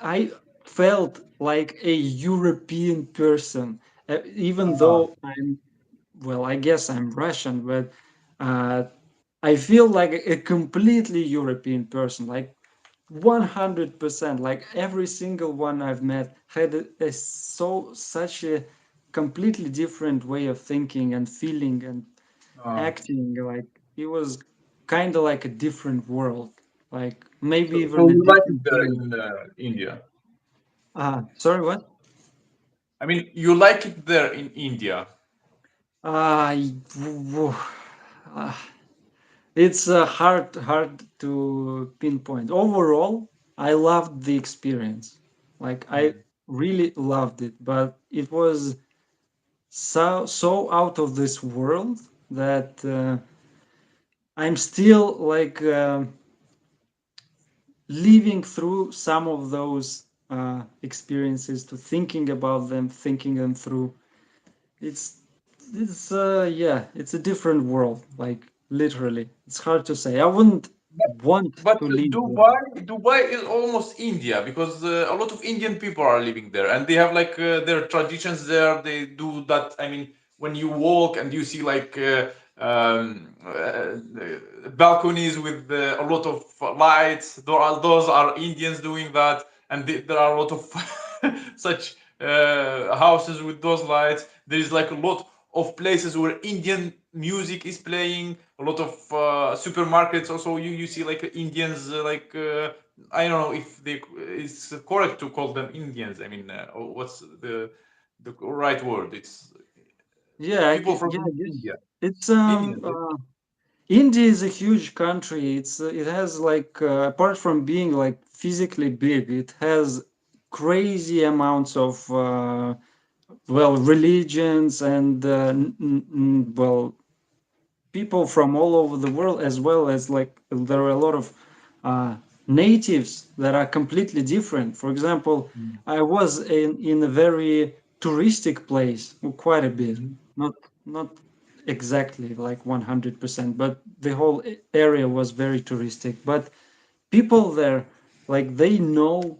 I felt like a European person, even Ah, though I'm, well, I guess I'm Russian, but uh, I feel like a completely European person, like 100%. Like every single one I've met had such a completely different way of thinking and feeling and ah. acting. Like it was kind of like a different world, like maybe So even a you like it different there planet. in India? Sorry, what? I mean, you like it there in India? Uh, uh, it's hard to pinpoint. Overall, I loved the experience. Like I Mm. really loved it, but it was so out of this world that I'm still like living through some of those experiences, to thinking about them, thinking them through. It's yeah, it's a different world. Like literally, it's hard to say. I wouldn't want But to live there. Dubai is almost India because a lot of Indian people are living there, and they have like their traditions there. They do that. I mean, when you walk and you see like balconies with a lot of lights. Those are Indians doing that, and there are a lot of such houses with those lights. There is like a lot of places where Indian music is playing. A lot of supermarkets also. You see like Indians I don't know if they it's correct to call them Indians. I mean, what's the right word? It's Yeah, people from yeah, yes. India. It's Indians. India is a huge country. It has like apart from being like physically big, it has crazy amounts of well religions and well people from all over the world, as well as like there are a lot of natives that are completely different. For example, I was in a very touristic place, well, quite a bit, Mhm. not exactly like 100%, but the whole area was very touristic. But people there, like they know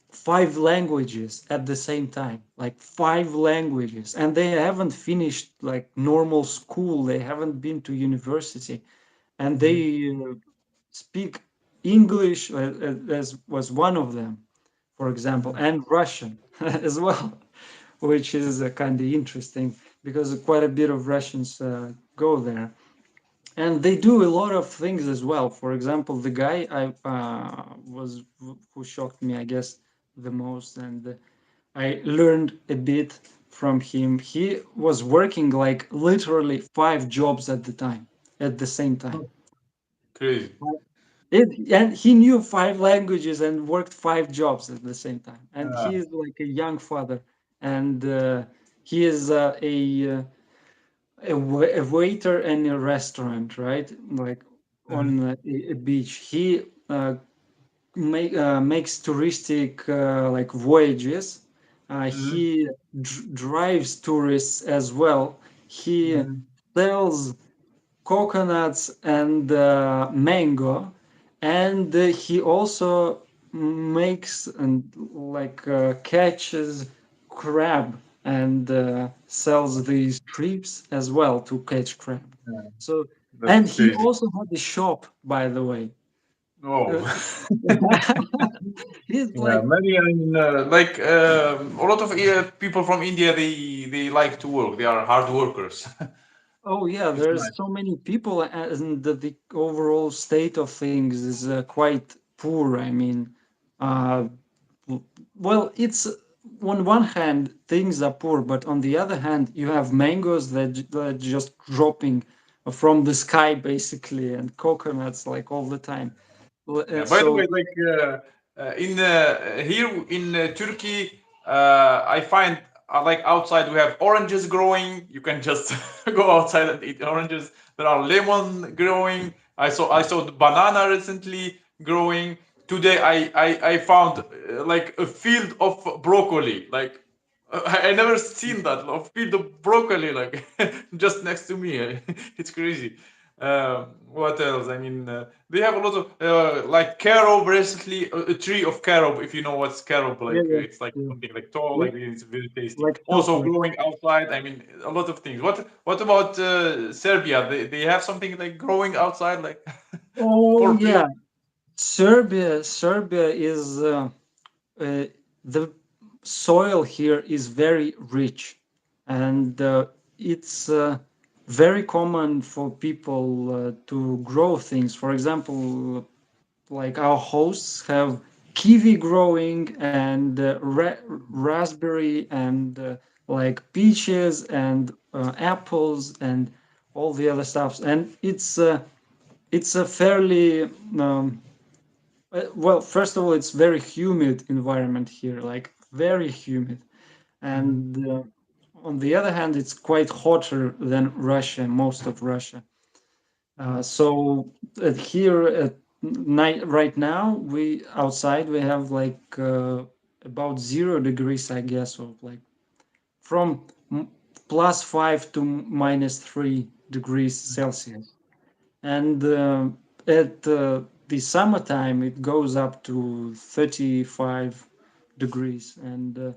five languages at the same time, like five languages, and they haven't finished like normal school, they haven't been to university, and Mhm. they speak English as was one of them, for example, Mhm. and Russian as well, which is kind of interesting because quite a bit of Russians go there, and they do a lot of things as well. For example, the guy I was who shocked me, I guess, the most, and I learned a bit from him. He was working like literally five jobs at the time, at the same time. Crazy. And he knew five languages and worked five jobs at the same time. And Uh, he is like a young father, and he is a waiter in a restaurant, right? Like mhm. on a beach. He makes touristic like voyages. Mhm. He drives tourists as well. He Mhm. sells coconuts and mango, and he also makes and like catches crab and sells these trips as well to catch crab. Yeah, So, that's and he crazy. also had a shop, by the way. Oh. Uh, he's Yeah, like, maybe I mean, a lot of people from India, they like to work. They are hard workers. oh yeah, It's there's nice. so many people, and the overall state of things is quite poor. I mean, uh, well, it's on one hand things are poor, but on the other hand, you have mangoes that are just dropping from the sky basically, and coconuts like all the time. Yeah. By the So way, like in here in Turkey, I find like outside we have oranges growing. You can just go outside and eat oranges. There are lemon growing. I saw the banana recently growing. Today I found like a field of broccoli. Like I never seen that a field of broccoli like just next to me. It's crazy. What else? I mean, they have a lot of like carob recently, a tree of carob. If you know what's carob, yeah, like yeah, it's like yeah, something like tall, yeah, like it's very tasty. like Also chocolate. growing outside. I mean, a lot of things. What about Serbia? They have something like growing outside, like Oh for yeah, real. Serbia is the soil here is very rich, and it's very common for people to grow things. For example, like our hosts have kiwi growing and raspberry and like peaches and apples and all the other stuff. And it's a fairly well, first of all, it's very humid environment here, like very humid, Mhm. and on the other hand, it's quite hotter than Russia, most of Russia. So here at night, right now, we outside we have like about 0 degrees, I guess, or like from +5 to -3 degrees Celsius, and at the summertime it goes up to 35 degrees, and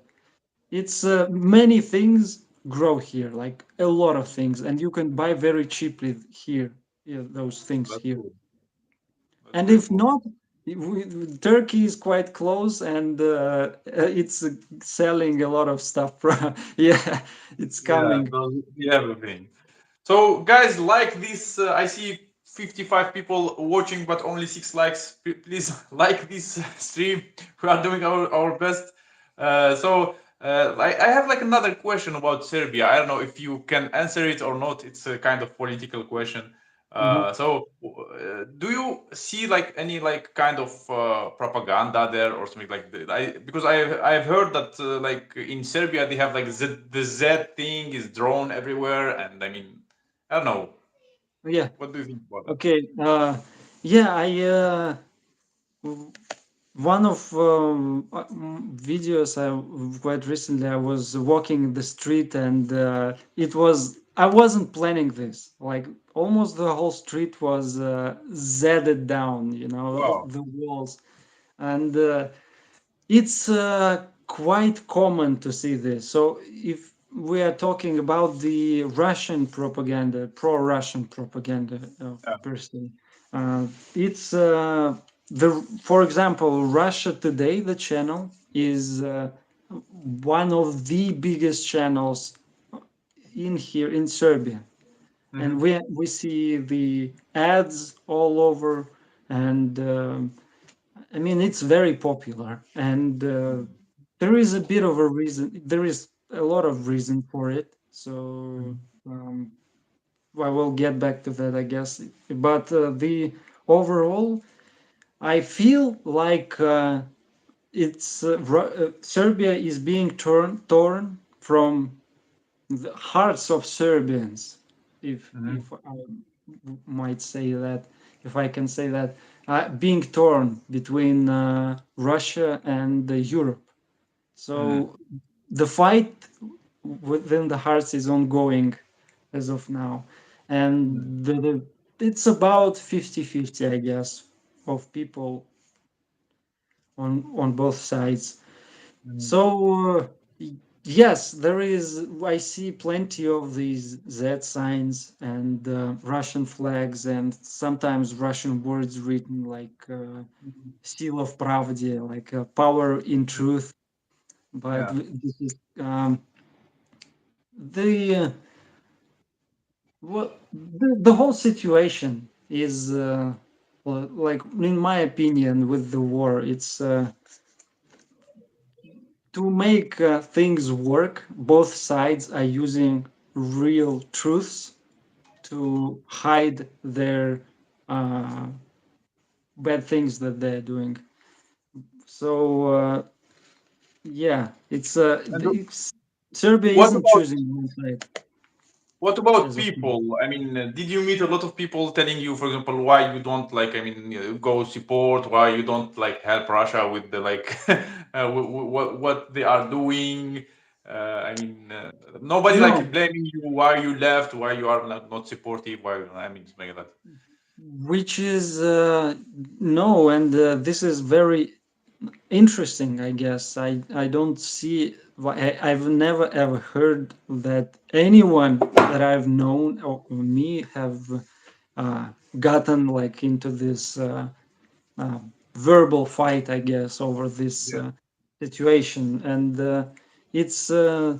it's many things grow here, like a lot of things, and you can buy very cheaply here, yeah, those things That's here. cool. That's And very if cool. not, Turkey is quite close, and it's selling a lot of stuff. Yeah, it's Yeah, coming. those, everything. So, guys, like this. I see 55 people watching, but only 6 likes. Please like this stream. We are doing our best. I have like another question about Serbia. I don't know if you can answer it or not. It's a kind of political question. Mhm. Do you see like any like kind of propaganda there or something like that? Because I've heard that like in Serbia they have like the Z thing is drawn everywhere, and I mean I don't know. Yeah. What do you think about that? Okay. Yeah. One of videos quite recently, I was walking the street, and I wasn't planning this. Like almost the whole street was Zed down, Wow. the walls, and it's quite common to see this. So if we are talking about the Russian propaganda, pro-Russian propaganda Yeah. per se, it's for example, Russia Today, the channel is one of the biggest channels in here in Serbia, and Mm-hmm. we see the ads all over, and I mean, it's very popular, and there is a bit of a reason. There is a lot of reason for it. So um, I will get back to that, I guess. But the overall, I feel like Serbia is being torn from the hearts of Serbians, Mm-hmm. if I might say that, if I can say that, being torn between Russia and Europe. Mm-hmm. So the fight within the hearts is ongoing as of now, and it's about 50-50, I guess, of people on both sides. Mm-hmm. So, yes, there is. I see plenty of these Z signs and Russian flags, and sometimes Russian words written like "Seal of Pravde," like "Power in Truth." But Yeah. this is the the whole situation is like, in my opinion, with the war. It's to make things work, both sides are using real truths to hide their uh, bad things that they're doing. So And Serbia what isn't about choosing one side what about as of now. people? I mean, did you meet a lot of people telling you, for example, why you don't like, I mean, go support, why you don't like help Russia with the like, what they are doing? I mean, nobody like No, blaming you why you left, why you are not supportive, why I mean, something like that. which is no, and this is very interesting, I guess. I don't see. I've never ever heard that anyone that I've known or me have uh, gotten like into this uh, verbal fight, I guess, over this Yeah. situation. And it's, I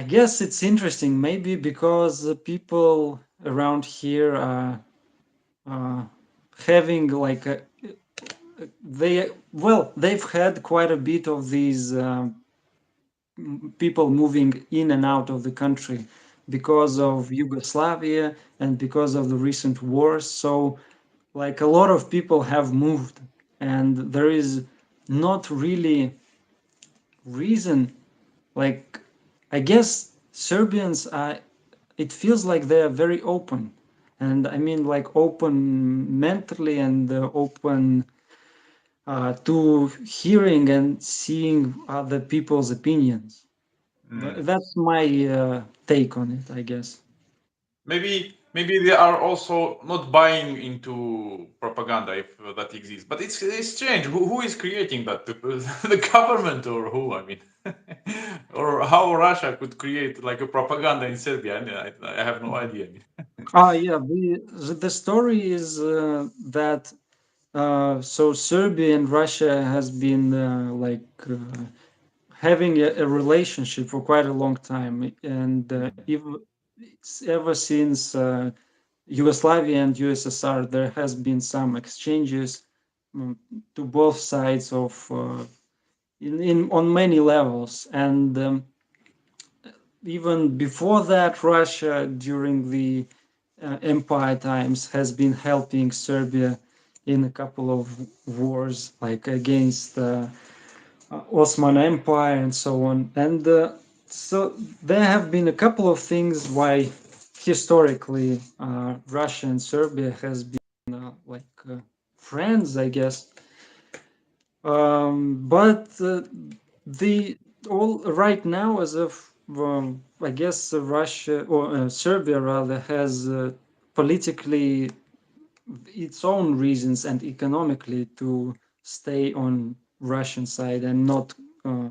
guess, it's interesting, maybe because the people around here are uh, having like they've had quite a bit of these people moving in and out of the country because of Yugoslavia and because of the recent wars. So, like, a lot of people have moved, and there is not really reason. Like, I guess Serbians are. It feels like they are very open, and I mean, like, open mentally and open to hearing and seeing other people's opinions. Mm. That's my take on it, I guess. Maybe they are also not buying into propaganda if that exists. But it's strange. Who is creating that? The government or who? I mean. or how Russia could create like a propaganda in Serbia. I have no idea. Yeah, the story is that so Serbia and Russia has been having a relationship for quite a long time, and ever since Yugoslavia and USSR, there has been some exchanges mm, to both sides of in on many levels, and even before that, Russia during the empire times has been helping Serbia in a couple of wars, like against Ottoman Empire and so on. And so there have been a couple of things why historically Russia and Serbia has been friends, I guess. But the all right now, as of I guess Russia or Serbia rather has politically its own reasons and economically to stay on Russian side and uh,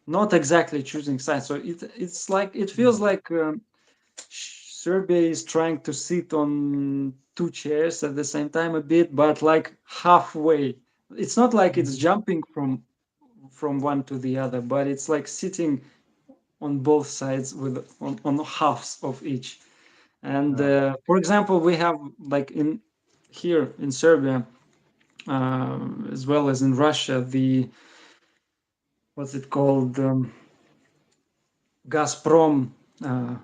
not exactly choosing sides. So it's like it feels like Serbia is trying to sit on two chairs at the same time a bit, but like halfway. It's not like it's jumping from one to the other, but it's like sitting on both sides with on halves of each. And Yeah. for example, we have like in here in Serbia, as well as in Russia, the what's it called, Gazprom uh,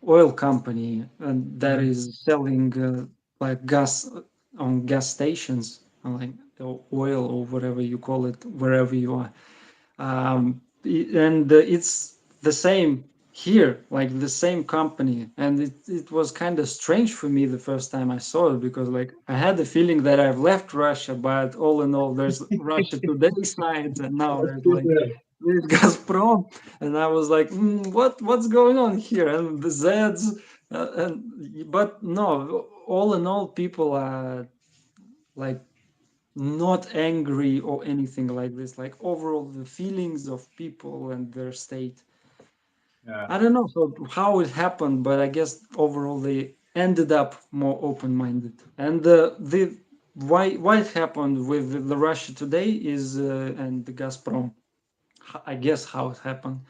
oil company, and that Mhm. is selling like gas on gas stations, like the oil or whatever you call it, wherever you are. And it's the same here, like the same company, and it was kind of strange for me the first time I saw it, because like I had the feeling that I've left Russia, but all in all there's Russia Today side, and now That's there's good like there. there's Gazprom, and I was like, what's going on here, and the Zeds, and but no, all in all people are like not angry or anything like this. Like overall, the feelings of people and their state. Yeah. I don't know how it happened, but I guess overall they ended up more open-minded. And the why it happened with the Russia Today is and the Gazprom. I guess how it happened.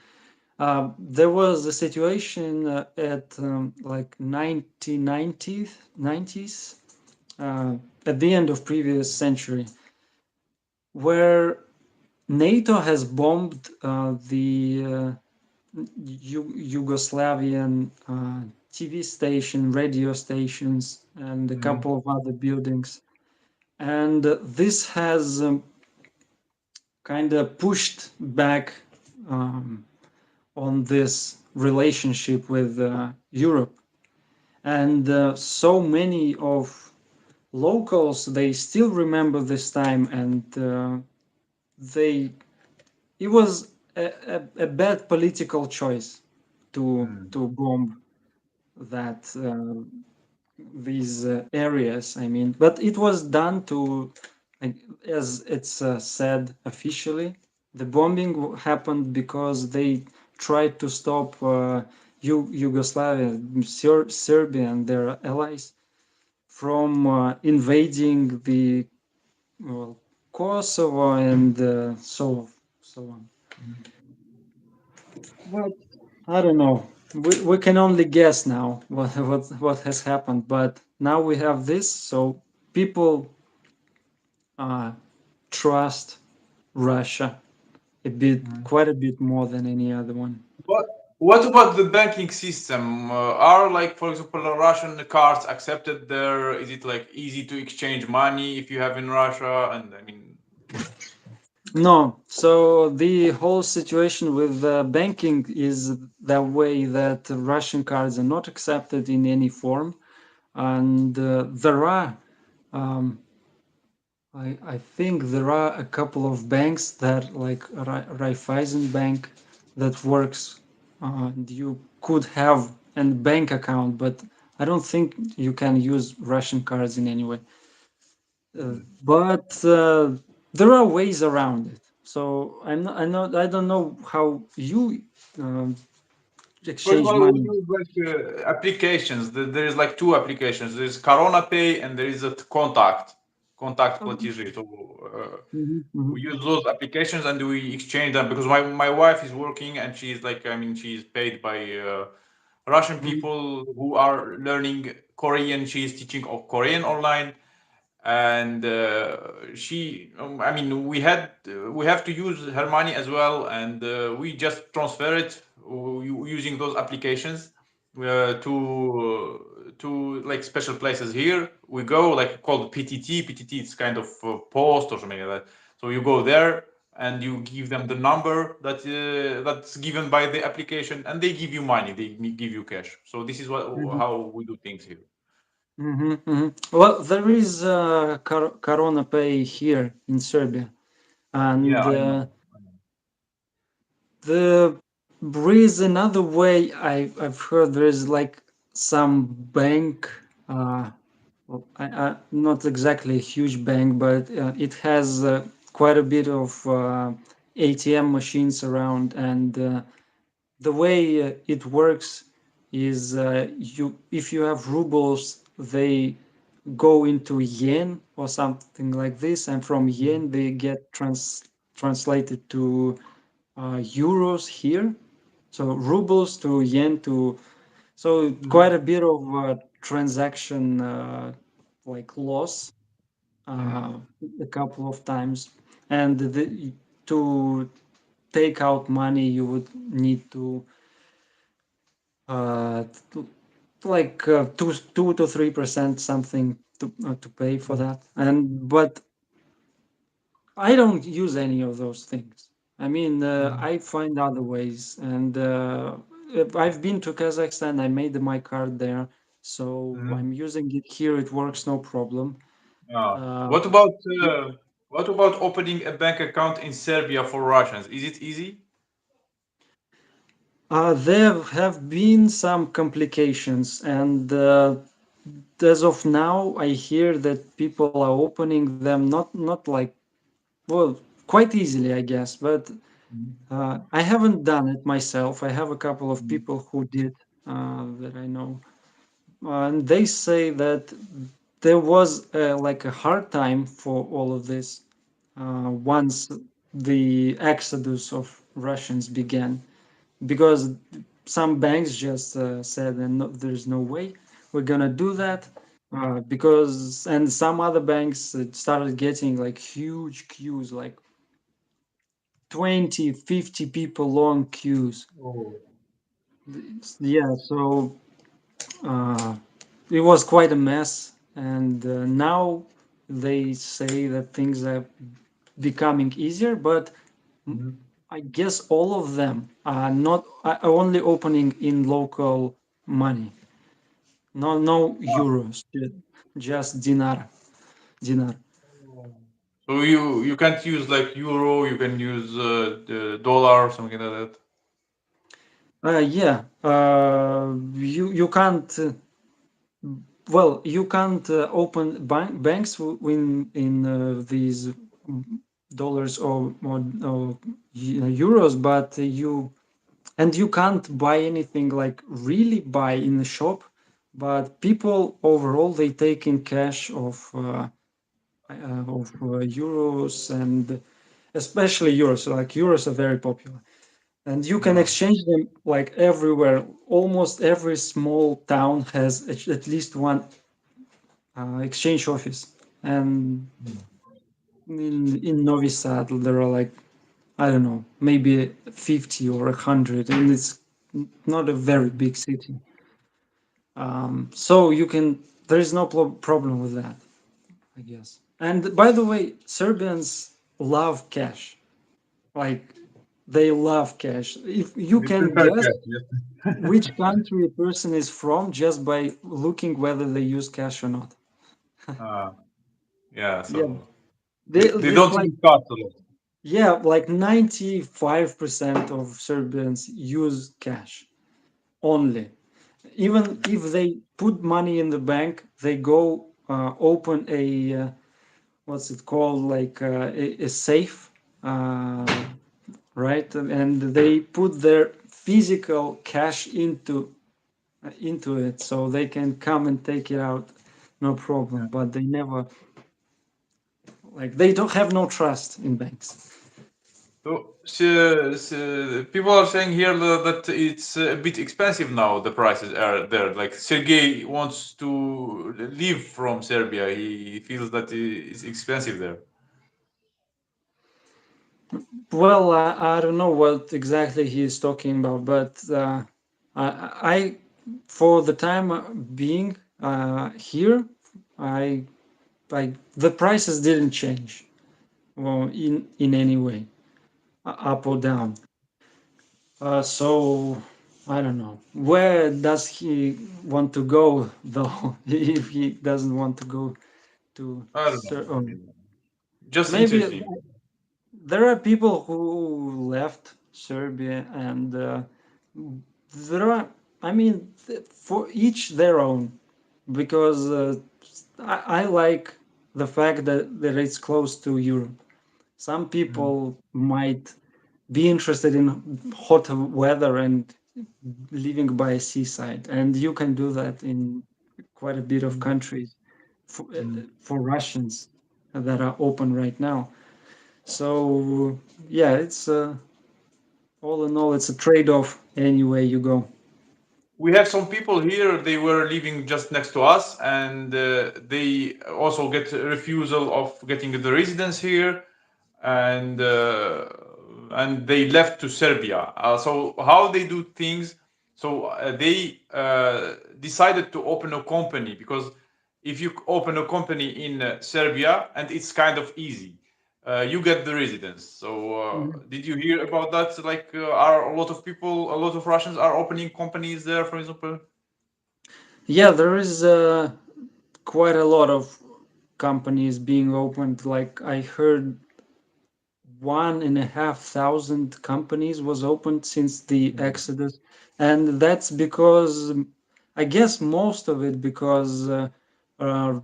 There was a situation at like 1990s, at the end of previous century, where NATO has bombed the Yugoslavian TV station, radio stations, and a Mhm. couple of other buildings. And this has kind of pushed back um, on this relationship with Europe. And so many of locals, they still remember this time, and they it was a bad political choice Mm. to bomb that these areas. I mean, but it was done to, like, as it's said officially, the bombing happened because they tried to stop Yugoslavia, Serbia, and their allies from invading the, well, Kosovo and so on. But I don't know. We can only guess now what has happened. But now we have this, so people uh, trust Russia a bit, Mhm. quite a bit more than any other one. What what about the banking system? Are like, for example, Russian cards accepted there? Is it like easy to exchange money if you have in Russia? And I mean, No, so the whole situation with banking is the way that Russian cards are not accepted in any form, and there are um, I think there are a couple of banks that, like Raiffeisen Bank, that works. And you could have a bank account, but I don't think you can use Russian cards in any way. Mhm. But there are ways around it. So I don't know how you um, First of exchange all, we money. use like applications. There is like two applications. There is Corona Pay and there is a contact Oh, платежи. So mhm, mhm, we use those applications and we exchange them because my wife is working and she's like I mean she's paid by Russian mhm, people who are learning Korean. She's teaching Korean online and she I mean we have to use her money as well and we just transfer it using those applications to like special places here we go like called ptt it's kind of post or something like that so you go there and you give them the number that's given by the application and they give you money they give you cash so this is what mhm, how we do things here. mhm, mhm. Well, there is Corona Pay here in Serbia, Yeah, and I know. the there is another way I've heard there is like some bank. Well, not exactly a huge bank, but it has quite a bit of ATM machines around, and the way it works is you if you have rubles, they go into yen or something like this, and from yen they get translated to euros here. So rubles to yen to so quite a Mhm. bit of transaction like loss Mhm. uh, a couple of times, and to take out money you would need to uh, to- like 2 to 3% something to pay for Mhm. that. And but I don't use any of those things. I mean, Mhm. I find other ways, and if I've been to Kazakhstan. I made my card there, so Mhm. I'm using it here. It works no problem. Yeah. Uh, What about what about opening a bank account in Serbia for Russians? Is it easy? there have been some complications, and as of now, I hear that people are opening them not like well quite easily, I guess, but Mhm. I haven't done it myself. I have a couple of Mhm. people who did that I know, and they say that there was like a hard time for all of this once the exodus of Russians began, because some banks just said, "No, there's no way we're gonna do that." Because and some other banks started getting like huge queues, like 20, 50 people long queues. Oh. Yeah, so uh, it was quite a mess. And now they say that things are becoming easier, but Mhm. I guess all of them are not are only opening in local money. No Ah. euros, just dinar. Oh. So you can't use like euro, you can use the dollar or something like that. Yeah, you can't. Well, you can't open banks in these dollars or euros, but you can't buy anything like really buy in the shop. But people overall they take in cash of euros, and especially euros. Like euros are very popular, and you can Yeah. exchange them like everywhere. Almost every small town has at least one exchange office, and Mm. in Novi Sad there are like I don't know, maybe 50 or 100, and it's not a very Mhm. big city. So you can there is no problem with that, I guess. And by the way, Serbians love cash. Like they love cash. If you They can prefer guess cash, yes. which country a person is from just by looking whether they use cash or not. Ah, yeah, Yeah, so they it's don't like use cards a lot. yeah, like 95% of Serbians use cash only. Even if they put money in the bank, they go open a what's it called, like a safe. uh, right? And they put their physical cash into it, so they can come and take it out, no problem. But they never, like, they don't have no trust in banks. So, people are saying here that it's a bit expensive now. The prices are there. Like Sergey wants to leave from Serbia. He feels that it's expensive there. Well, I don't know what exactly he is talking about, but I for the time being here, I the prices didn't change, well, in any way, up or down. So I don't know. Where does he want to go though? If he doesn't want to go to I don't know. I mean, just maybe interesting. there are people who left Serbia, and there are. I mean, for each their own, because I like the fact that it's close to Europe. Some Mhm. people might be interested in hot weather and living by a seaside, and you can do that in quite a bit of Mhm. countries for Russians that are open right now. So yeah, it's all in all, it's a trade-off any way you go. We have some people here. They were living just next to us, and they also get a refusal of getting the residence here, and they left to Serbia. So how they do things? So they decided to open a company, because if you open a company in Serbia, and it's kind of easy, you get the residence. So Mhm. did you hear about that? Like, are a lot of people, a lot of Russians are opening companies there, for example? Yeah, there is quite a lot of companies being opened. Like I heard 1,500 companies was opened since the Mm. Exodus, and that's because I guess most of it because uh, a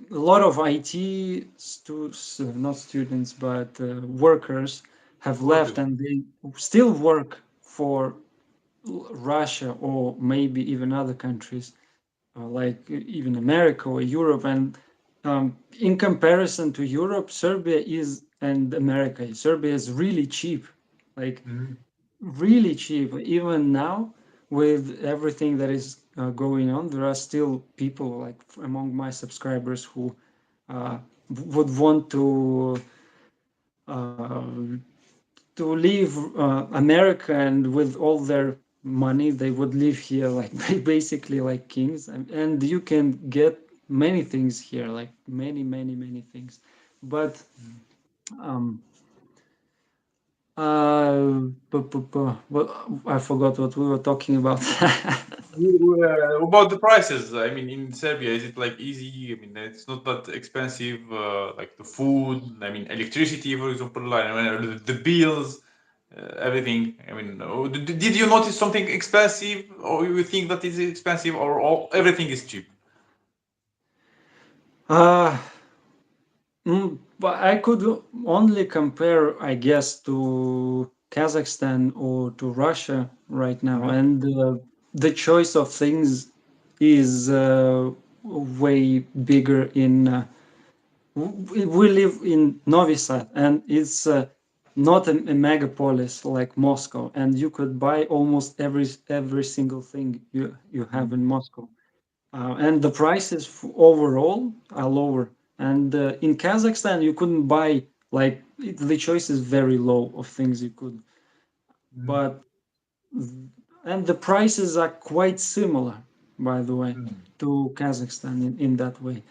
lot of IT not students, but workers have left, Workers. and they still work for Russia or maybe even other countries, like even America or Europe. And in comparison to Europe, Serbia is and America, Serbia is really cheap, like Mhm. really cheap. Even now, with everything that is going on, there are still people like among my subscribers who uh, would want uh, to leave America, and with all their money, they would live here like basically like kings, and you can get many things here, like many, many, many things. But um, well, I forgot what we were talking about. About the prices, I mean, in Serbia, is it like easy? I mean, it's not that expensive, like the food, I mean, electricity, for example, like, I mean, the bills, everything. I mean, did you notice something expensive, or you think that is expensive, or everything is cheap? uh, but I could only compare, I guess, to Kazakhstan or to Russia right now, Mhm. and the choice of things is way bigger in. We live in Novi Sad, and it's not a megapolis like Moscow, and you could buy almost every single thing you have in Moscow, and the prices overall are lower. And in Kazakhstan, you couldn't buy, like, the choice is very low of things you could, Mhm. but and the prices are quite similar, by the way, Mhm. to Kazakhstan in that way.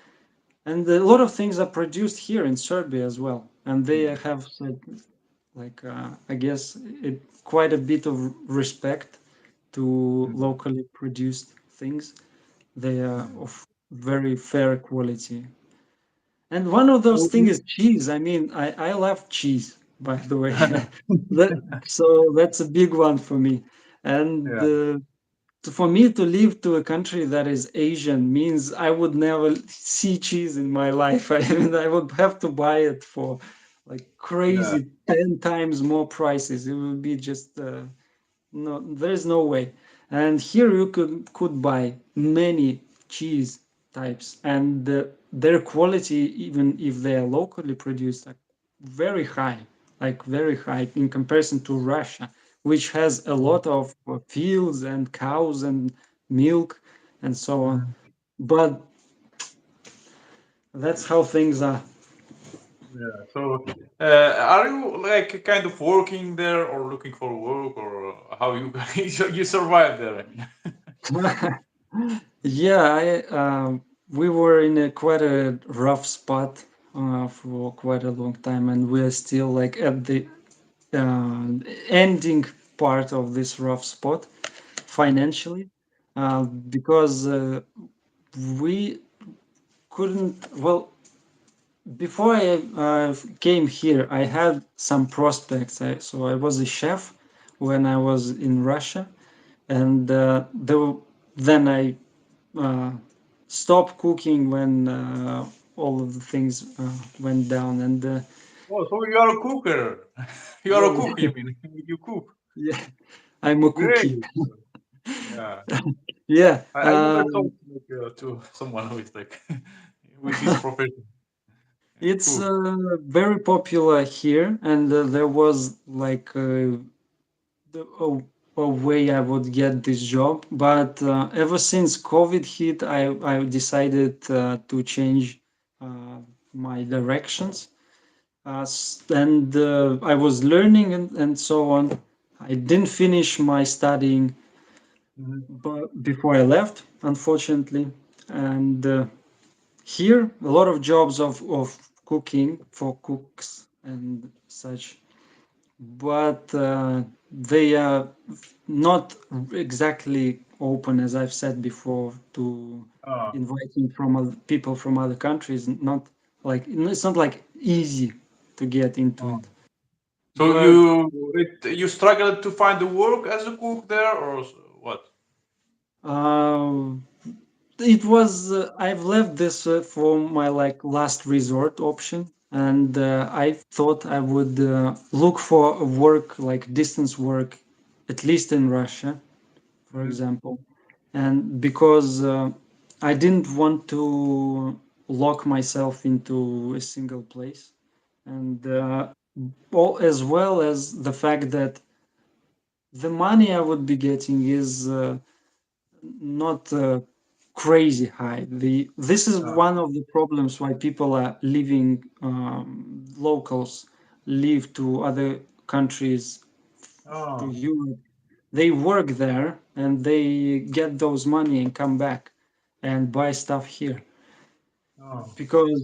And a lot of things are produced here in Serbia as well, and they Mhm. have said, like, I guess quite a bit of respect to Mhm. locally produced things. They are Mhm. of very fair quality. And one of those So, things is cheese. I mean, I love cheese, by the way. So that's a big one for me. And yeah. for me to live to a country that is Asian means I would never see cheese in my life. I mean, I would have to buy it for like Yeah. crazy, 10 times more prices. It would be just no, there is no way. And here you could buy many cheese types, and their quality, even if they are locally produced, are very high, like very high in comparison to Russia, which has a lot of fields and cows and milk and so on. Mhm. But that's how things are. Yeah. So, are you like kind of working there or looking for work or how you you survive there? I mean. Yeah, we were in a quite a rough spot for quite a long time, and we're still like at the uh, ending part of this rough spot financially, because we couldn't. Well, before I came here, I had some prospects. So I was a chef when I was in Russia, and then I uh, stopped cooking when all of the things went down. And Oh, so you are a cooker. You are yeah, a cook, you mean? You cook. yeah, I'm a cookie. Great. Yeah. Yeah, I never talked like, to someone who is like with this profession. Yeah, it's cool. very popular here, and there was like a way I would get this job. But ever since COVID hit, I decided to change uh, my directions. And I was learning and so on. I didn't finish my studying Mhm. but before I left, unfortunately. And here, a lot of jobs of cooking for cooks and such, but they are not exactly open, as I've said before, to Ah, inviting from people from other countries. Not like it's not like easy to get into ah. it. So But you struggled to find the work as a cook there, or what? uh, it was I've left this for my like last resort option, and I thought I would look for a work like distance work, at least in Russia, for Mhm. example, and because I didn't want to lock myself into a single place, and as well as the fact that the money I would be getting is not crazy high. This is Ah, one of the problems why people are leaving. Locals leave to other countries, to ah, Europe. They work there and they get those money and come back and buy stuff here ah, because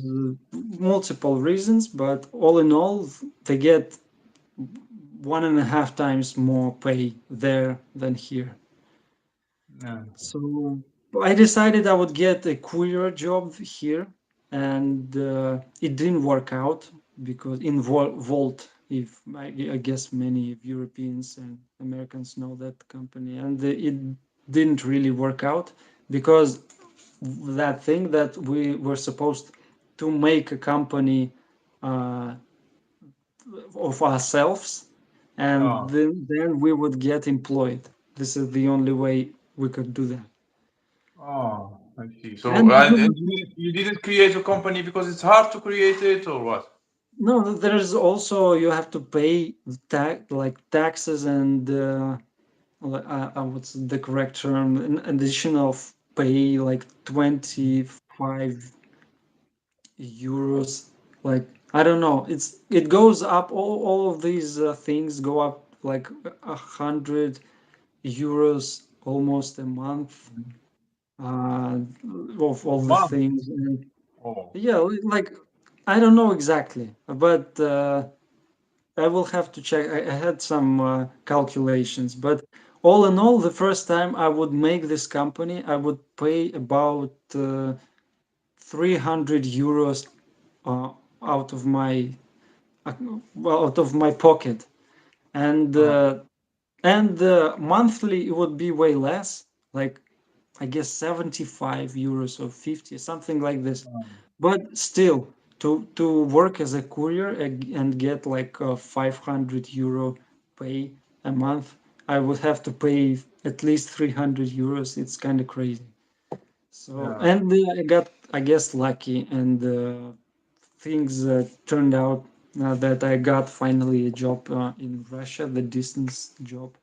multiple reasons. But all in all, they get 1.5 times more pay there than here. yeah. So I decided I would get a courier job here, and it didn't work out because in Volt, if I guess many Europeans and Americans know that company, and it didn't really work out because that thing that we were supposed to make a company uh, of ourselves, and Ah, then we would get employed. This is the only way we could do that. ah, I see. So, And and you didn't create a company because it's hard to create it, or what? no, there's also you have to pay taxes and what's the correct term? An additional pay like 25 euros. Like I don't know. It goes up. All of these things go up like 100 euros almost a month. Mhm. Uh, of A all the month. things and Oh, yeah, like I don't know exactly, but. I will have to check. I had some calculations, but all in all, the first time I would make this company, I would pay about 300 euros uh, out of my uh, out of my pocket, and ah, uh, and monthly it would be way less, like I guess 75 euros or 50, something like this. ah, But still. to work as a courier and get like 500 euro pay a month, I would have to pay at least 300 euros. It's kind of crazy. So, Yeah. and I got, I guess, lucky, and things turned out that I got finally a job in Russia, the distance job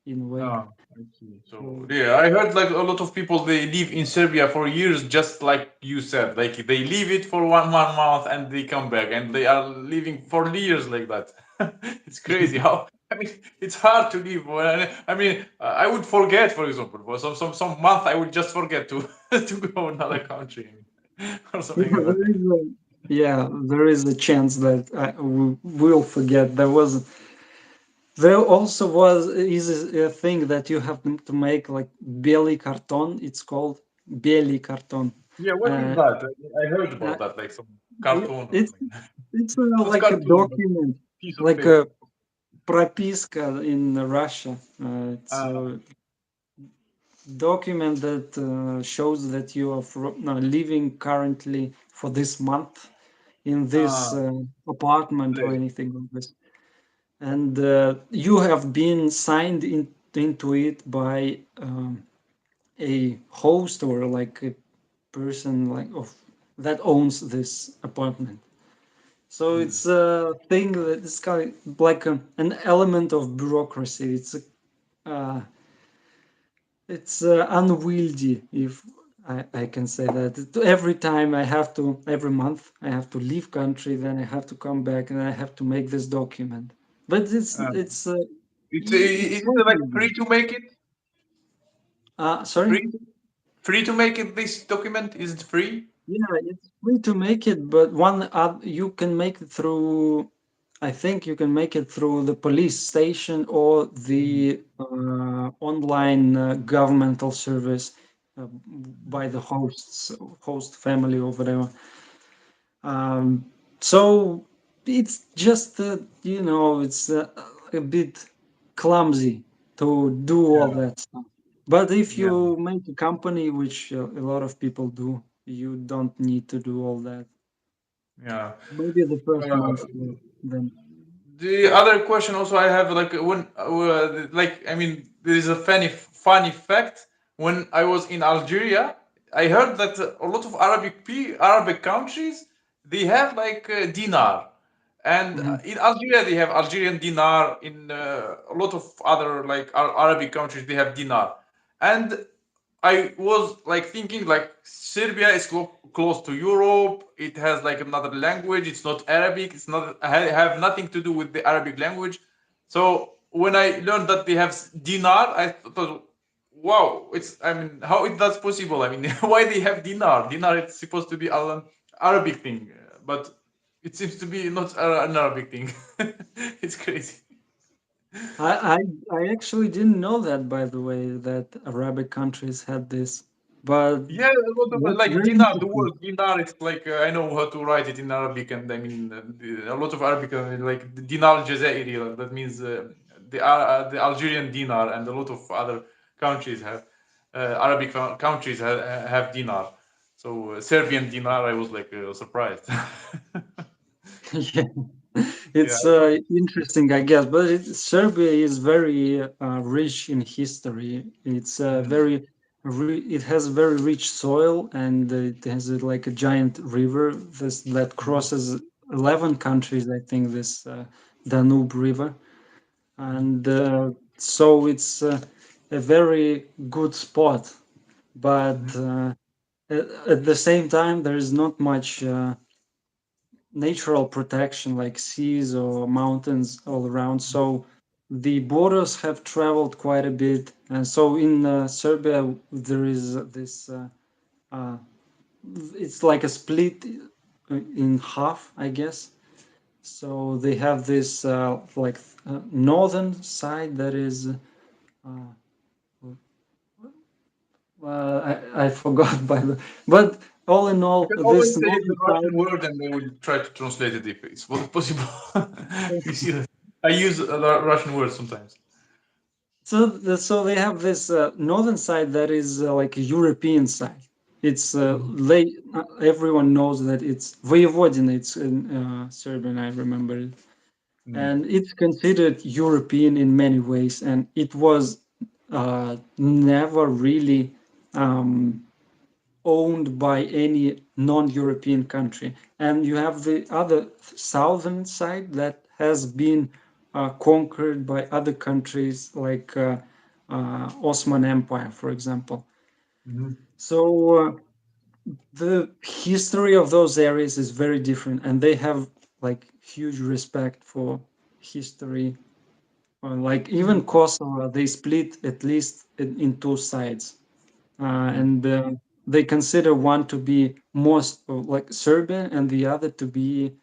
in a way. Ah, I see. So So, yeah, I heard like a lot of people they live in Serbia for years, just like you said. Like they leave it for one month and they come back, and they are living for years like that. It's crazy how. I mean, it's hard to live. I mean, I would forget, for example, for some month, I would just forget to to go another country or yeah, something like that. there is a chance that we will forget. There also is a thing that you have to make like belly carton. It's called belly carton. Yeah, what is Uh, that? I heard uh, about that, like some cartoon or it's something. it's Not like a cartoon, but document, piece of like paper. a propiska in Russia. It's Ah, a document that shows that you are living currently for this month in this ah, apartment or place. anything like this. And you have been signed into it by a host or like a person like of that owns this apartment. So Hmm. it's a thing that is kind of like an element of bureaucracy. It's unwieldy, if I can say that. Every time I have to, every month I have to leave country, then I have to come back and I have to make this document. But Uh, it's is it like working. free to make it? Sorry. Free free to make it? This document is it free? Yeah, it's free to make it, but you can make it through. I think you can make it through the police station or Mhm. the online governmental service uh, by the host family or whatever. Um, so it's just it's a bit clumsy to do all Yeah, that stuff. But if yeah, you make a company, which a lot of people do, you don't need to do all that. yeah. Maybe the first Uh, month, then. The other question also I have like when like I mean there is a funny fact when I was in Algeria I heard that a lot of Arabic countries they have like dinar and Mhm. in Algeria they have Algerian dinar in a lot of other like Arabic countries they have dinar and I was like thinking like Serbia is close to Europe. It has like another language. It's not Arabic. It's not have nothing to do with the Arabic language. So when I learned that they have dinar, I thought, wow, it's I mean, how is that possible? I mean, why they have dinar? Dinar it's supposed to be an Arabic thing, but it seems to be not an Arabic thing. It's crazy. I, I I actually didn't know that, by the way, that Arabic countries had this, but Yeah, a lot of that's like very dinar. The interesting. word dinar, it's like I know how to write it in Arabic, and I mean a lot of Arabic, like the dinar Jazairi. That means the Algerian dinar, and a lot of other countries have Arabic countries have dinar. So Serbian dinar, I was like surprised. Yeah, Yeah. it's interesting, I guess. But Serbia is very rich in history. It's Mhm. it has very rich soil, and it has like a giant river that Mhm. crosses 11 countries. I think this Danube River, Mhm. and so it's a very good spot. But Mhm. at the same time, there is not much. Natural protection like seas or mountains all around. So the borders have traveled quite a bit. And so in Serbia, there is this, uh, it's like a split in half, I guess. So they have this northern side that is, I forgot by the, but all in You all, can always this say the northern Russian side. word, and I will try to translate it if it's possible. You see that I use a Russian word sometimes. So they have this northern side that is like a European side, It's Mhm. everyone knows that it's Vojvodina. It's in Serbian. I remember it, Mm. and it's considered European in many ways. And it was never really um, owned by any non-European country. And you have the other southern side that has been conquered by other countries like Ottoman Empire, for example. Mhm. So the history of those areas is very different, and they have like huge respect for history. Like even Mhm. Kosovo, they split at least in two sides, Mm. and they consider one to be most like Serbian and the other to be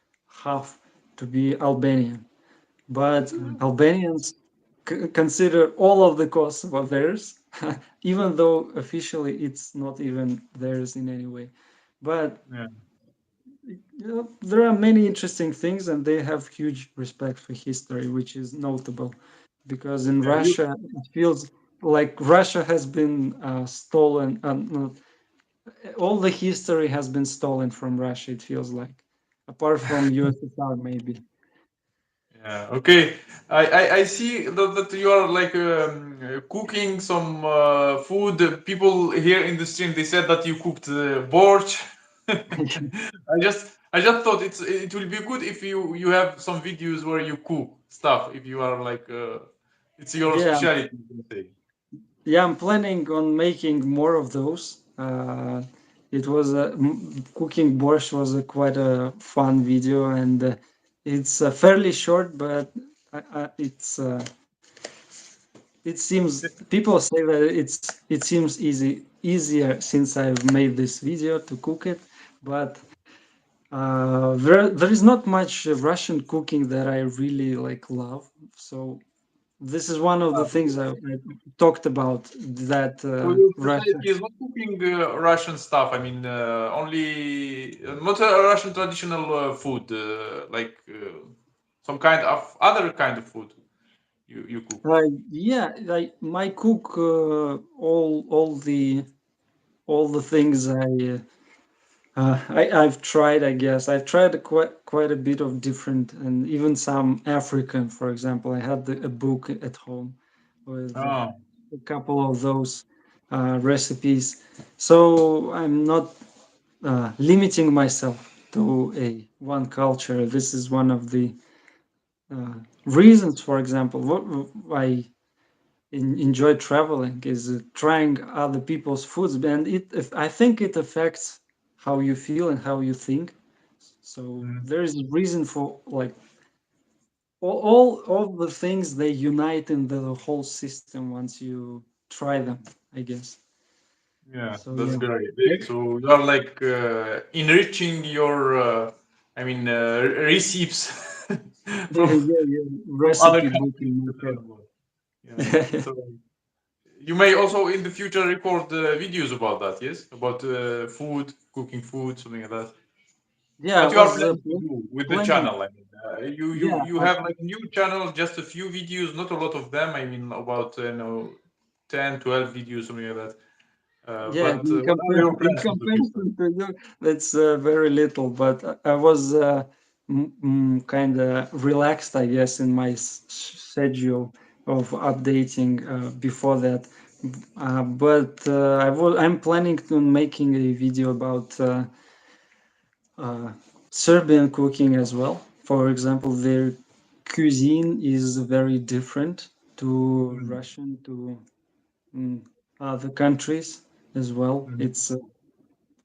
half to be Albanian. But Mm. Albanians consider all of the Kosovo theirs, even though officially it's not even theirs in any way. But Yeah. there are many interesting things, and they have huge respect for history, which is notable. Because in Yeah. You. Russia, it feels like Russia has been stolen. All the history has been stolen from Russia. It feels like, apart from USSR, maybe. Yeah. Okay. I see that you are like cooking some food. People here in the stream they said that you cooked borscht. I just thought it will be good if you have some videos where you cook stuff. If you are like it's your Yeah, specialty, you can say. yeah. I'm planning on making more of those. It was cooking borscht was quite a fun video, and it's fairly short, but it seems people say that it seems easier since I've made this video to cook it, but there is not much Russian cooking that I really like love. So this is one of the things I talked about that So your Russia. specialty is not cooking Russian stuff. I mean, only not Russian traditional food, like some kind of other kind of food you cook. Yeah, I my cook all the things I've tried. I guess I've tried quite a bit of different, and even some African. For example, I had a book at home with Oh, a couple of those recipes. So I'm not limiting myself to a one culture. This is one of the reasons, for example, what I enjoy traveling is trying other people's foods, and I think it affects how you feel and how you think. So mm, there is reason for like all the things they unite in the whole system once you try them, I guess. yeah, So that's yeah. great. I- So you are like enriching your, I mean, recipes yeah, from yeah, from other recipe book countries in to my learn about. Yeah. So you may also in the future record videos about that, yes? About food, cooking food, something like that. yeah, I What you are was planning to do with the planning. channel? I mean, Yeah, you have like a new channel, just a few videos, not a lot of them. I mean, about 10, 12 videos, something like that. yeah, But what are your in plans for the future? comparison to you, that's very little. But I was kind of relaxed, I guess, in my schedule of updating before that. But I'm planning to making a video about uh, Serbian cooking as well. For example, their cuisine is very different to Mm, Russian, to mm, other countries as well. mhm, It's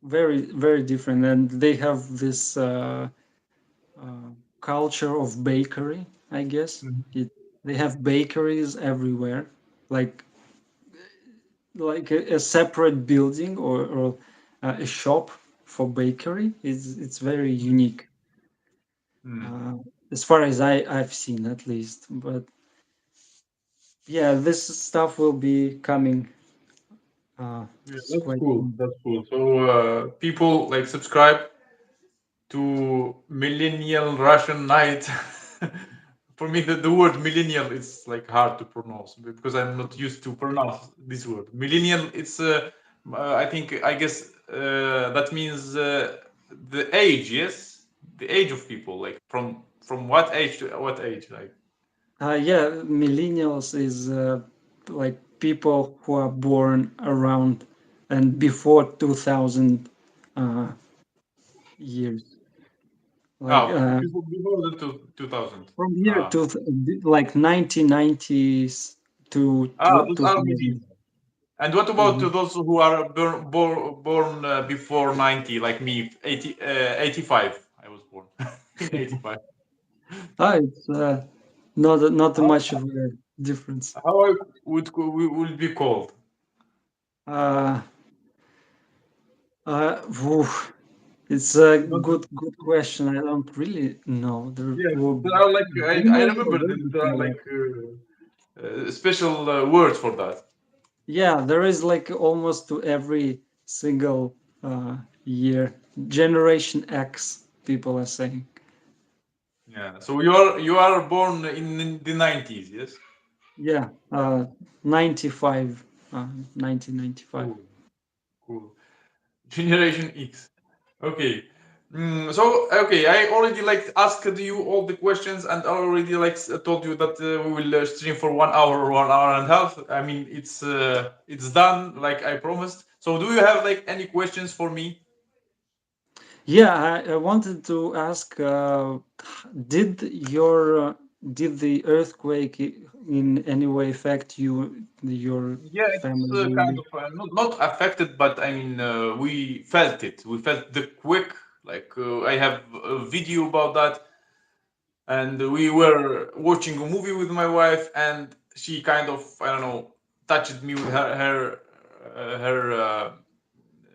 very, very different. And they have this culture of bakery, I guess. mhm, They have bakeries everywhere, like a separate building or a shop for bakery. It's very unique, mm. uh, as far as I've seen at least. But yeah, this stuff will be coming. Yeah, It's that's quite cool. soon. That's cool. So people like subscribe to Millennial Russian Night. For me, the word millennial is like hard to pronounce because I'm not used to pronounce this word. Millennial, it's I guess that means the age, yes, the age of people, like from what age to what age, like. Yeah, millennials is like people who are born around and before 2000 uh, years. Like Ah, before the 2000. from here Ah, to like 1990s to those are 2000. millennials. And what about Mhm. those who are born before 90, like me, 85? I was born in 85. It's not How, much of a difference. how I would be called? Uh, Whew, it's a You don't know? good question. I don't really know. Yes, there are like I Boomers or remember that baby there are boomers? like special words for that. Yeah, there is like almost to every single year. Generation X, people are saying. Yeah. So you are born in the 90s, yes? Yeah, 95, 1995. Cool, cool. Generation X. Okay. So okay, I already like asked you all the questions and already like told you that we will stream for 1 hour or 1 hour and a half. I mean, it's done like I promised. So do you have like any questions for me? Yeah, I wanted to ask, did your did the earthquake in any way affect your Yeah, it's family kind member? of not affected, but I mean, we felt it. We felt the quick. Like I have a video about that, and we were watching a movie with my wife, and she kind of, I don't know, touched me with her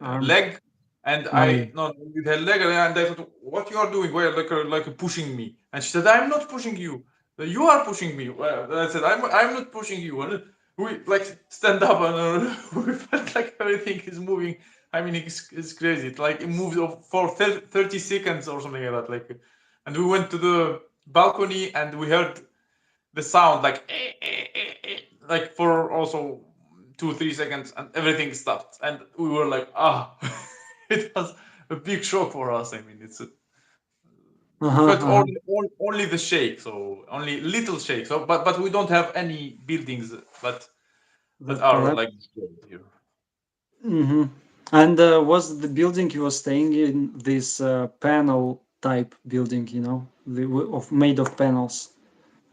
Arm? leg, and Oh yeah. I no with her leg, and I thought, "What you are doing? Why like pushing me?" And she said, "I'm not pushing you. You are pushing me." Well, I said, "I'm not pushing you." And we like stand up, and we felt like everything is moving. I mean, it's crazy. It, like it moved for 30 seconds or something like that. Like, and we went to the balcony, and we heard the sound like like for also 2 3 seconds, and everything stopped, and we were like, ah. It was a big shock for us. I mean, we Uh-huh, felt uh-huh. only the shake, so only little shake. So but we don't have any buildings that That are collapsed. like destroyed here. Mm-hmm. And was the building you were staying in this panel type building, of made of panels,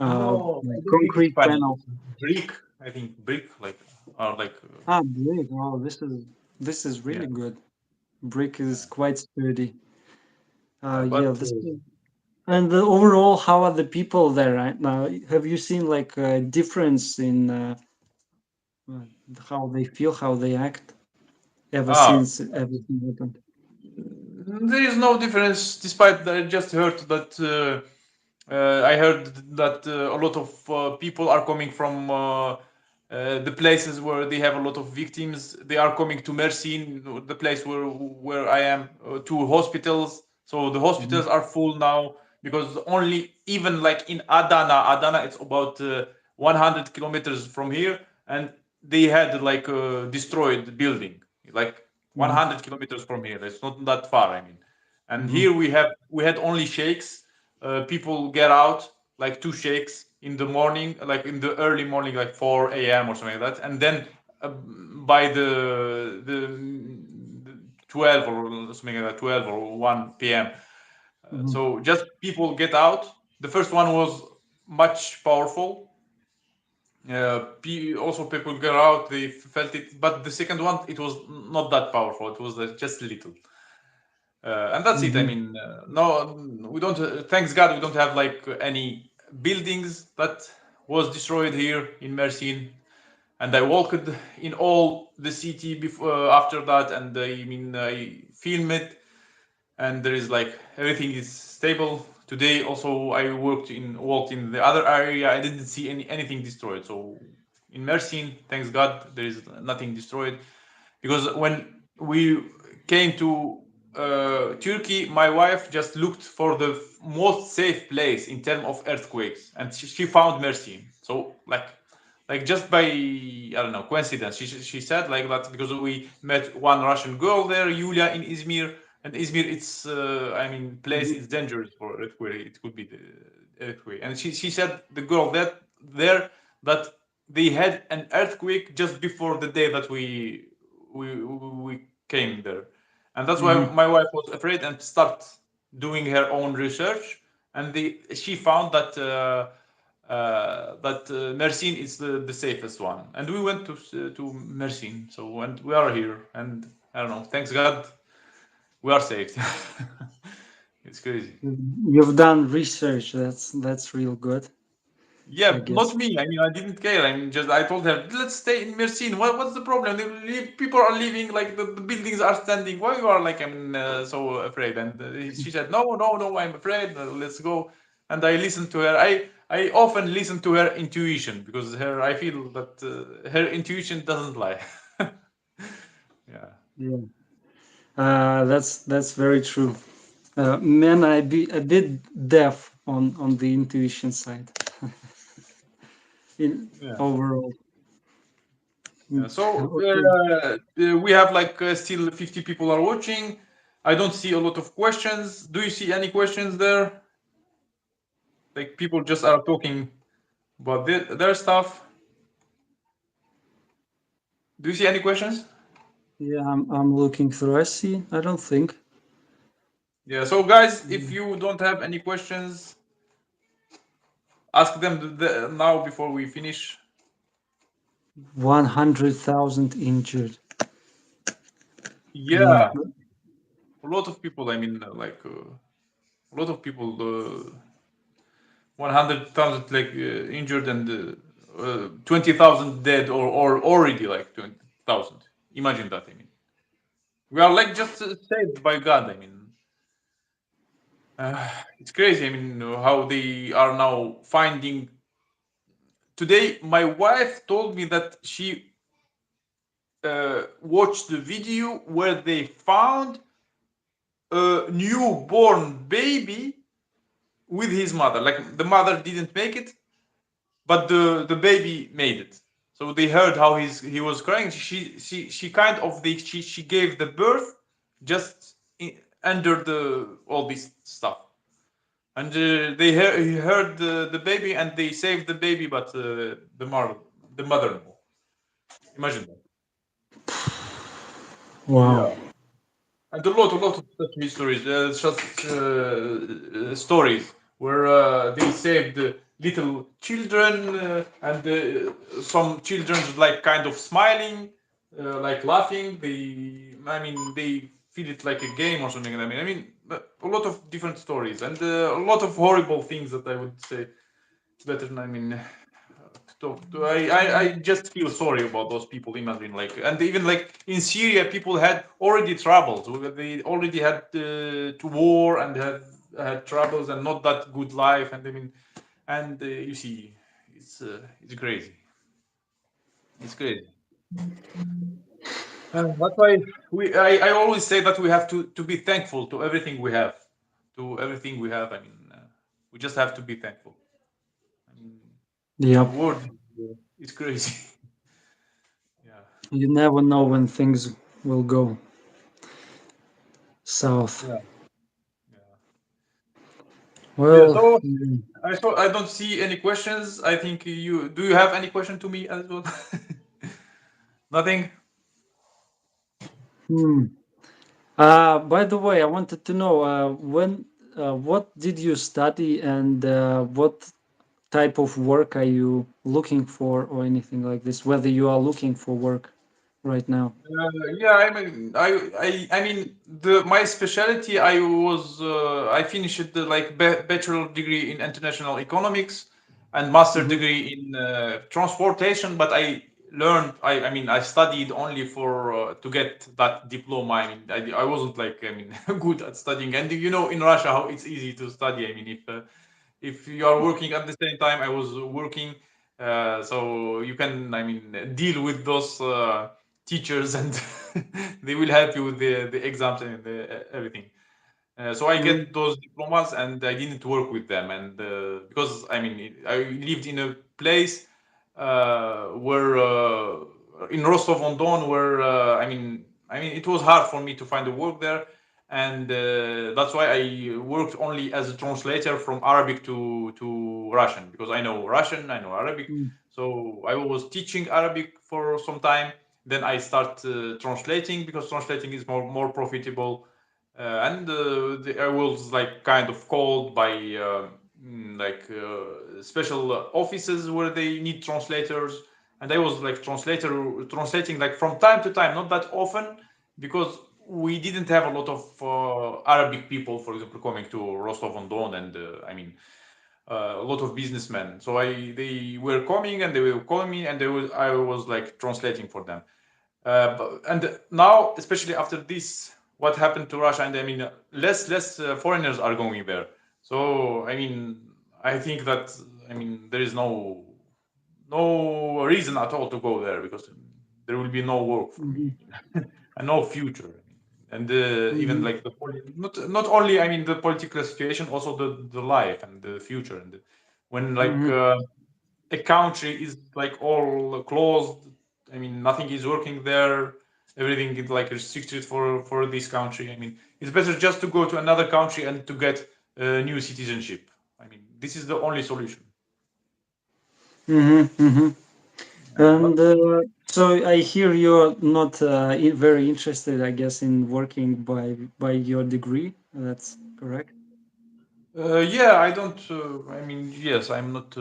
No, I like don't think it's concrete panel, panels? it's brick. I think brick, like, or like Ah, brick. Oh, this is yeah, really good. Brick is yeah. quite sturdy. Yeah, But this is. And overall, how are the people there right now? Have you seen like a difference in uh, how they feel, how they act ever ah since everything happened? there is no difference, despite that I just heard that I heard that a lot of people are coming from the places where they have a lot of victims. They are coming to Mersin, the place where I am, to hospitals. So the Mhm. hospitals are full now because only even like in Adana, it's about 100 kilometers from here, and they had like a destroyed building, like Mhm. 100 kilometers from here. It's not that far, I mean. And Mhm. here we had only shakes. People get out like two shakes in the morning, like in the early morning, like 4 a.m. or something like that, and then by the 12 or something like that, 12 or 1 p.m. Mhm. So just people get out. The first one was much powerful. Also, people get out, they felt it, but the second one, it was not that powerful. It was just a little. And that's it. I Mhm. mean, no, we don't. Thanks God, we don't have like any buildings that was destroyed here in Mersin. And I walked in all the city before after that, and I mean, I filmed it, and there is like everything is stable. Today, also, I walked in the other area. I didn't see anything destroyed. So in Mersin, thanks God, there is nothing destroyed, because when we came to Turkey, my wife just looked for the most safe place in terms of earthquakes, and she found Mersin. So like like just by I don't know coincidence. She said like that because we met one Russian girl there, Yulia, in Izmir, and Izmir, it's I mean place Mhm. is dangerous for earthquake. It could be the earthquake, and she said the girl that there that they had an earthquake just before the day that we came there, and that's why Mhm. my wife was afraid and start doing her own research, and she found that. Mersin is the safest one, and we went to Mersin. So and we are here, and I don't know. Thanks God, we are saved. It's crazy. You've done research. That's real good, I Yeah, not guess. me. I mean, I didn't care. I mean, just I told her, let's stay in Mersin. What's the problem? People are leaving. Like the buildings are standing. Why you are like I'm so afraid? And she said, no, no, no. I'm afraid. Let's go. And I listened to her. I often listen to her intuition because her I feel that her intuition doesn't lie. Yeah. Yeah, that's very true. Man, I be a bit deaf on the intuition side in Yeah. overall. Yeah. So Okay. we have like still 50 people are watching. I don't see a lot of questions. Do you see any questions there? Like people just are talking about their stuff. Do you see any questions? Yeah, I'm looking through. I see. I don't think. Yeah. So guys, if you don't have any questions, ask them now before we finish. 100,000 injured. Yeah, Mm. a lot of people. I mean, a lot of people. 100,000 like injured and 20,000 dead or already like 20,000. Imagine that. I mean, we are like just saved by God. I mean, it's crazy. I mean, how they are now finding. Today, my wife told me that she watched the video where they found a newborn baby with his mother. Like the mother didn't make it, but the baby made it. So they heard how he was crying. She kind of she gave the birth just under the all this stuff, and he heard the baby and they saved the baby, but the mother no. Imagine that. Wow. Yeah. And a lot of such histories, such stories where they saved little children and some children like kind of smiling, like laughing. I mean, they feel it like a game or something. A lot of different stories and a lot of horrible things that I would say. It's better. I mean, I just feel sorry about those people. Imagine like, and even like in Syria, people had already troubles. They already had to war and had troubles and not that good life. And I mean, and you see, it's crazy. It's crazy. That's why I always say that we have to be thankful to everything we have, to everything we have. I mean, we just have to be thankful. I mean, the Yep. world is crazy. Yeah. You never know when things will go south. Yeah. Yeah. Yeah. Well, So I don't see any questions. I think you do. You have any question to me as well? Nothing. hmm. By the way, I wanted to know what did you study and what type of work are you looking for or anything like this? Whether you are looking for work right now. Yeah, I mean, the my specialty. I finished the like bachelor degree in international economics and master Mhm. degree in transportation. But I mean, I studied only for to get that diploma. I mean, I wasn't like I mean good at studying. And you know, in Russia, how it's easy to study. I mean, if you are working at the same time, I was working, so you can I mean deal with those teachers and they will help you with the exams and everything. So I Mm. get those diplomas and I didn't work with them, and because I mean I lived in a place were in Rostov on Don, where it was hard for me to find a work there, and that's why I worked only as a translator from Arabic to Russian, because I know Russian, I know Arabic. Mm. So I was teaching Arabic for some time. Then I start translating, because translating is more profitable. And I was like kind of called by special offices where they need translators, and I was like translating like from time to time, not that often, because we didn't have a lot of Arabic people, for example, coming to Rostov on Don, and a lot of businessmen. So they were coming and they were calling me, and I was like translating for them. And now, especially after this, what happened to Russia, and less foreigners are going there. So I think that there is no reason at all to go there, because there will be no work for me Mhm. and no future. And even Mhm. like not only the political situation, also the life and the future, and when like Mhm. a country is like all closed. Nothing is working there. Everything is like restricted for this country. It's better just to go to another country and to get new citizenship. This is the only solution. Mhm. Mhm. And But so I hear you're not very interested, I guess, in working by your degree. That's correct. yeah, I don't. Yes, I'm not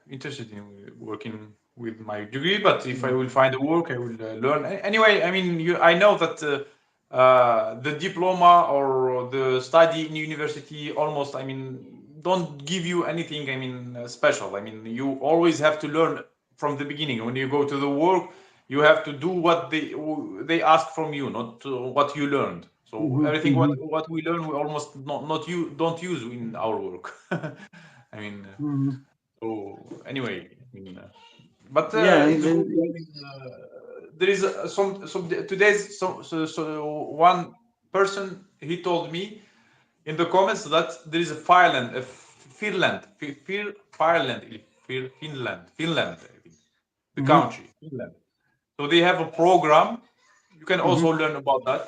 interested in working with my degree. But if I Mm. will find a work, I will learn. Anyway, I know that the diploma or the study in university almost, don't give you anything. Special. You always have to learn from the beginning. When you go to the work, you have to do what they ask from you, not what you learned. So Mhm. everything Mhm. what we learn, we almost not you don't use in our work. I mean, uh, Mhm. so anyway, but Yeah, and it's good. then There is some today's one person, he told me in the comments that there is a Finland, Finland, I think, the mhm. country, Finland. So they have a program. You can also Mhm. learn about that.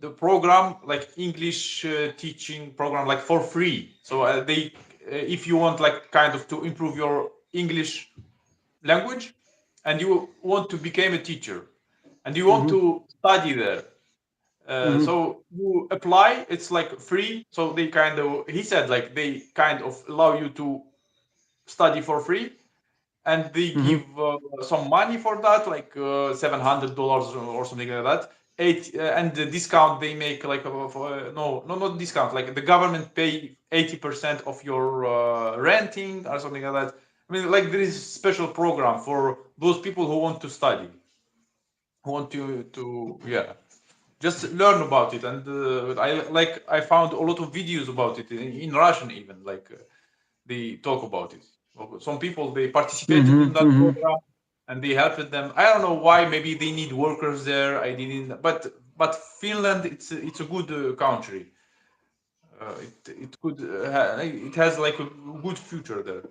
The program, like English teaching program, like for free. So if you want like kind of to improve your English language, and you want to become a teacher, and you want Mhm. to study there, Mhm. so you apply. It's like free. So they kind of, he said, like they kind of allow you to study for free, and they give Mhm. some money for that, like $700 or something like that. And the discount they make, like no, not discount. Like the government pay 80% of your renting or something like that. Like there is special program for those people who want to study, who want to yeah, just learn about it. And I found a lot of videos about it in Russian even, like they talk about it. Well, some people they participated in Mhm. that Mhm. program, and they helped them. I don't know why. Maybe they need workers there. I didn't. But Finland, it's a good country. It could it has like a good future there.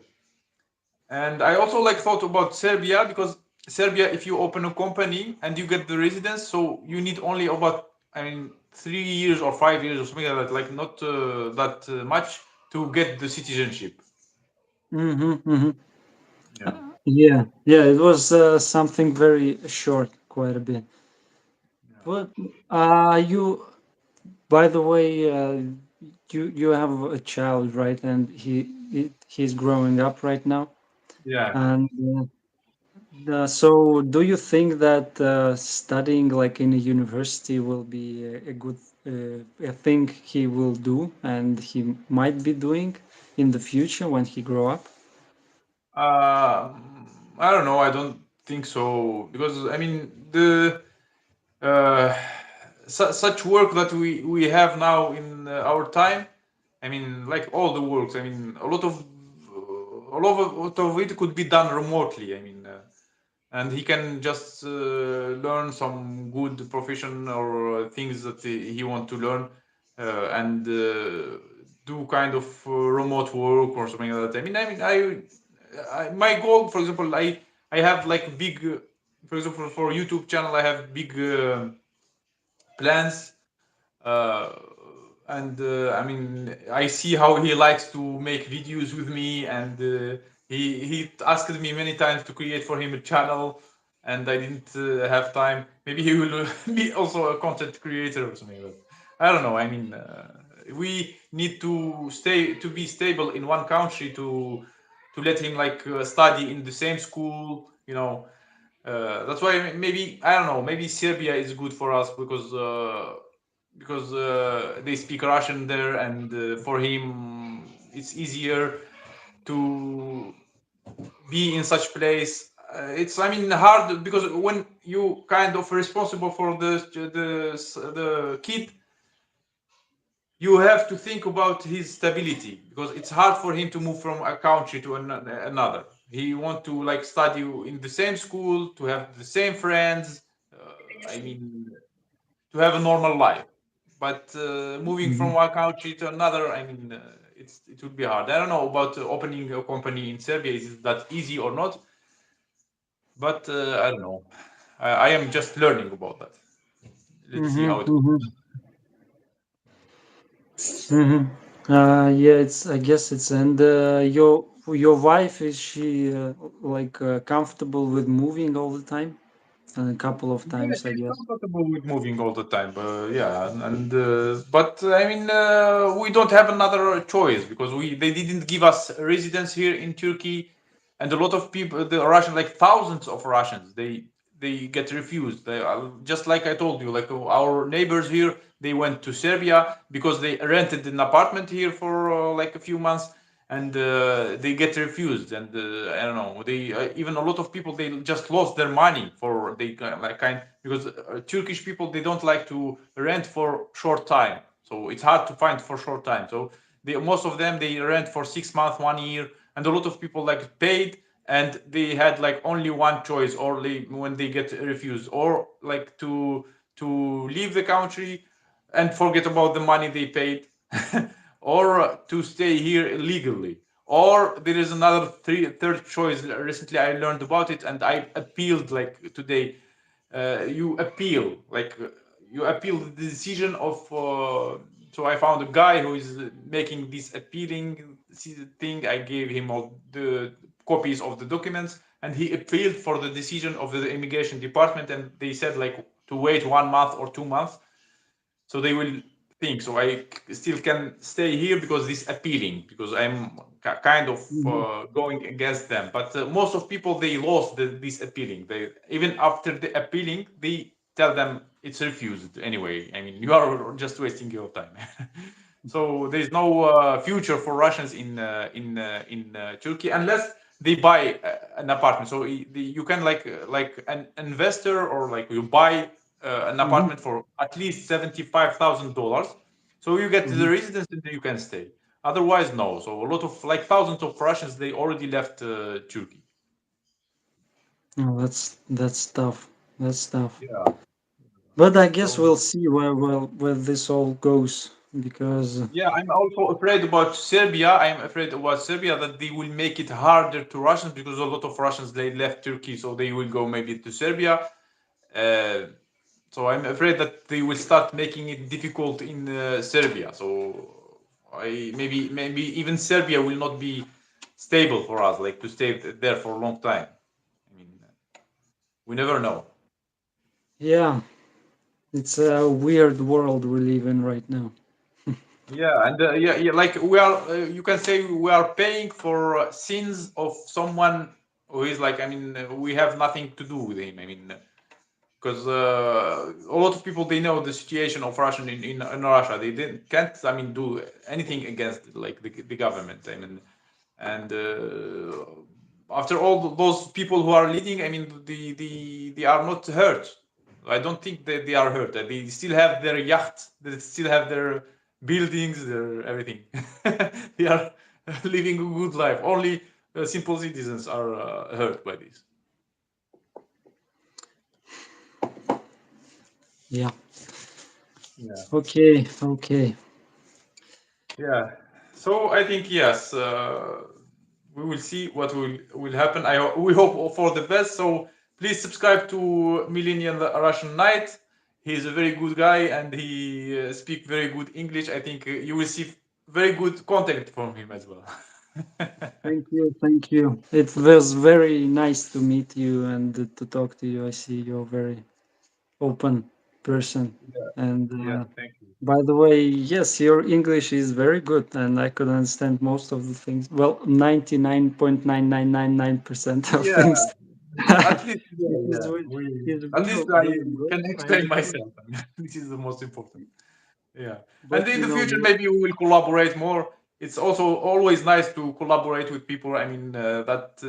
And I also like thought about Serbia, because Serbia, if you open a company and you get the residence, so you need only about 3 years or 5 years or something like that, like not that much to get the citizenship. Mhm. Mhm. Yeah. Yeah, yeah, it was something very short, quite a bit. Yeah. But you, by the way, you have a child, right? And he's growing up right now. Yeah. And so, do you think that studying like in a university will be a good a thing he will do, and he might be doing in the future when he grow up? Uh, I don't know. I don't think so, because the uh, such work that we have now in our time. Like all the works. A lot of it could be done remotely. And he can just learn some good profession or things that he want to learn, and do kind of remote work or something like that. my goal, for example, I have like big, for example, for YouTube channel, I have big plans. uh, and I mean, I see how he likes to make videos with me, and he asked me many times to create for him a channel, and I didn't have time. Maybe he will be also a content creator or something. But I don't know. I mean, we need to be stable in one country to let him like study in the same school. That's why maybe I don't know. Maybe Serbia is good for us because they speak Russian there, and for him it's easier to be in such place. It's I mean hard because when you kind of responsible for the kid, you have to think about his stability because it's hard for him to move from a country to another. He want to like study in the same school, to have the same friends. I mean, to have a normal life. But moving Mhm. from one country to another, I mean, it would be hard. I don't know about opening a company in Serbia. Is that easy or not? But I don't know. I am just learning about that. Let's see how Mhm. it goes. Mhm. Mhm. Yeah, it's. I guess it's. And your wife, is she like comfortable with moving all the time? A couple of Yeah, times, I she's guess. comfortable with moving all the time. Yeah, and but I mean, we don't have another choice because we they didn't give us residence here in Turkey, and a lot of people, the Russian, like thousands of Russians, they get refused. They just like I told you, like our neighbors here, they went to Serbia because they rented an apartment here for like a few months, and they get refused. And I don't know, they even a lot of people, they just lost their money for they like kind because Turkish people, they don't like to rent for short time, so it's hard to find for short time. So most of them, they rent for 6 months, 1 year, and a lot of people like paid, and they had like only one choice, or they when they get refused, or like to leave the country and forget about the money they paid, or to stay here illegally. Or there is another third choice. Recently, I learned about it, and I appealed like today. You appeal, like you appeal the decision of. So I found a guy who is making this appealing thing. I gave him all the copies of the documents, and he appealed for the decision of the immigration department, and they said like to wait 1 month or 2 months, so they will think. So I still can stay here because this appealing, because I'm kind of Mhm. going against them. But most of people, they lost this appealing. They even after the appealing, they tell them it's refused anyway. I mean, you are just wasting your time. So there's no future for Russians in Turkey unless they buy an apartment. So you can like an investor, or like you buy an Mhm. apartment for at least $75,000. So you get the Mhm. residence and you can stay. Otherwise, no. So a lot of like thousands of Russians, they already left Turkey. Oh, that's tough. That's tough. Yeah. But I guess So we'll see where this all goes because. yeah, I'm also afraid about Serbia. I'm afraid about Serbia that they will make it harder to Russians because a lot of Russians, they left Turkey, so they will go maybe to Serbia. Uh, so I'm afraid that they will start making it difficult in Serbia. So I maybe even Serbia will not be stable for us, like to stay there for a long time. I mean, we never know. Yeah, it's a weird world we live in right now. Yeah, and yeah, like we are, you can say we are paying for sins of someone who is like, I mean, we have nothing to do with him. I mean, because a lot of people, they know the situation of Russian in Russia. They didn't can't, I mean, do anything against like the government. I mean, and after all those people who are leading, I mean, they are not hurt. I don't think that they are hurt. They still have their yacht. They still have their buildings, their everything. They are living a good life. Only simple citizens are hurt by this. Yeah. Yeah. Okay. Okay. Yeah. So I think yes. we will see what will happen. We hope for the best. So please subscribe to Millennial Russian Knight. He's a very good guy and he speak very good English. I think you will see very good content from him as well. Thank you, thank you. It was very nice to meet you and to talk to you. I see you're very open person. Yeah, And yeah, thank you. by the way, yes, your English is very good, and I could understand most of the things. Well, 99.9999% of Yeah, things. at least yeah, It is yeah. very, We it's at least real, I really good. can I explain understand. myself. I mean, this is the most important. Yeah. But And in you the know, future, maybe we will collaborate more. It's also always nice to collaborate with people. I mean, that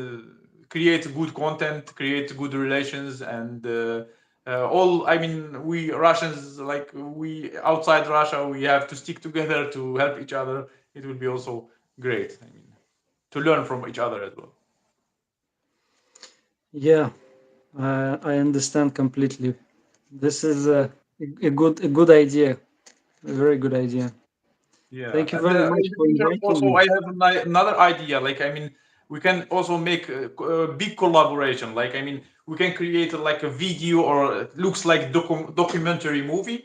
create good content, create good relations, and all. I mean, we Russians, like we outside Russia, we have to stick together to help each other. It will be also great. I mean, to learn from each other as well. yeah, I understand completely. This is a good idea, a very good idea. Yeah, Thank you and very much in the for future inviting also me. I have another idea. Like I mean, we can also make a big collaboration. Like I mean, we can create like a video or it looks like documentary movie,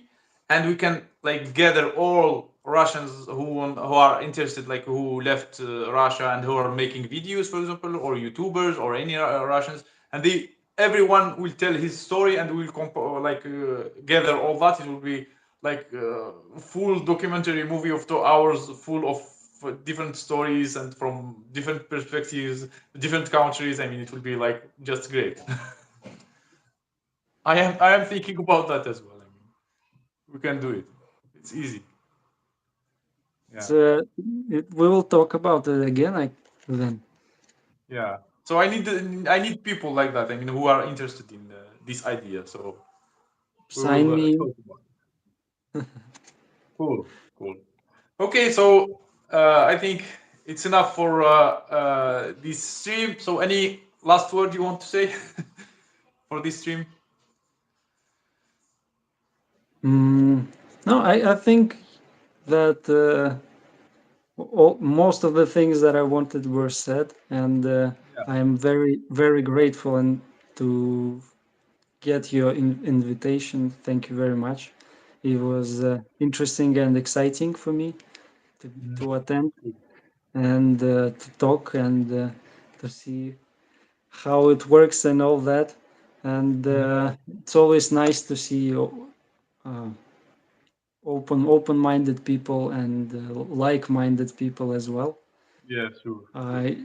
and we can like gather all Russians who are interested, like who left Russia and who are making videos, for example, or YouTubers or any Russians, and they everyone will tell his story and we'll gather all that. It will be like full documentary movie of 2 hours full of different stories and from different perspectives, different countries. I mean, it will be like just great. I am thinking about that as well. I mean, we can do it. It's easy. Yeah, So we will talk about it again. Then yeah. So I need people like that. I mean, who are interested in this idea. So we will sign me. talk about it. Cool, cool. Okay, so I think it's enough for this stream. So, any last word you want to say for this stream? Mm, no, I think that most of the things that I wanted were said, and Yeah. I am very, very grateful and to get your invitation. Thank you very much. It was interesting and exciting for me to attend and to talk and to see how it works and all that. And it's always nice to see uh, open-minded people and like-minded people as well. Yeah, sure, sure. I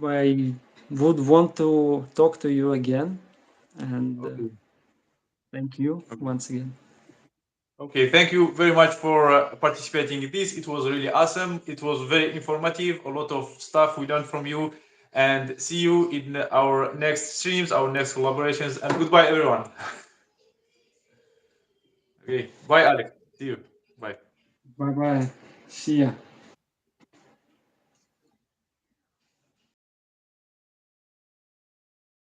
I would want to talk to you again, and Okay, thank you okay. once again. Okay, thank you very much for participating in this. It was really awesome. It was very informative. A lot of stuff we learned from you. And see you in our next streams, our next collaborations. And goodbye, everyone. Okay, bye, Alex. See you. Bye. Bye bye. See ya.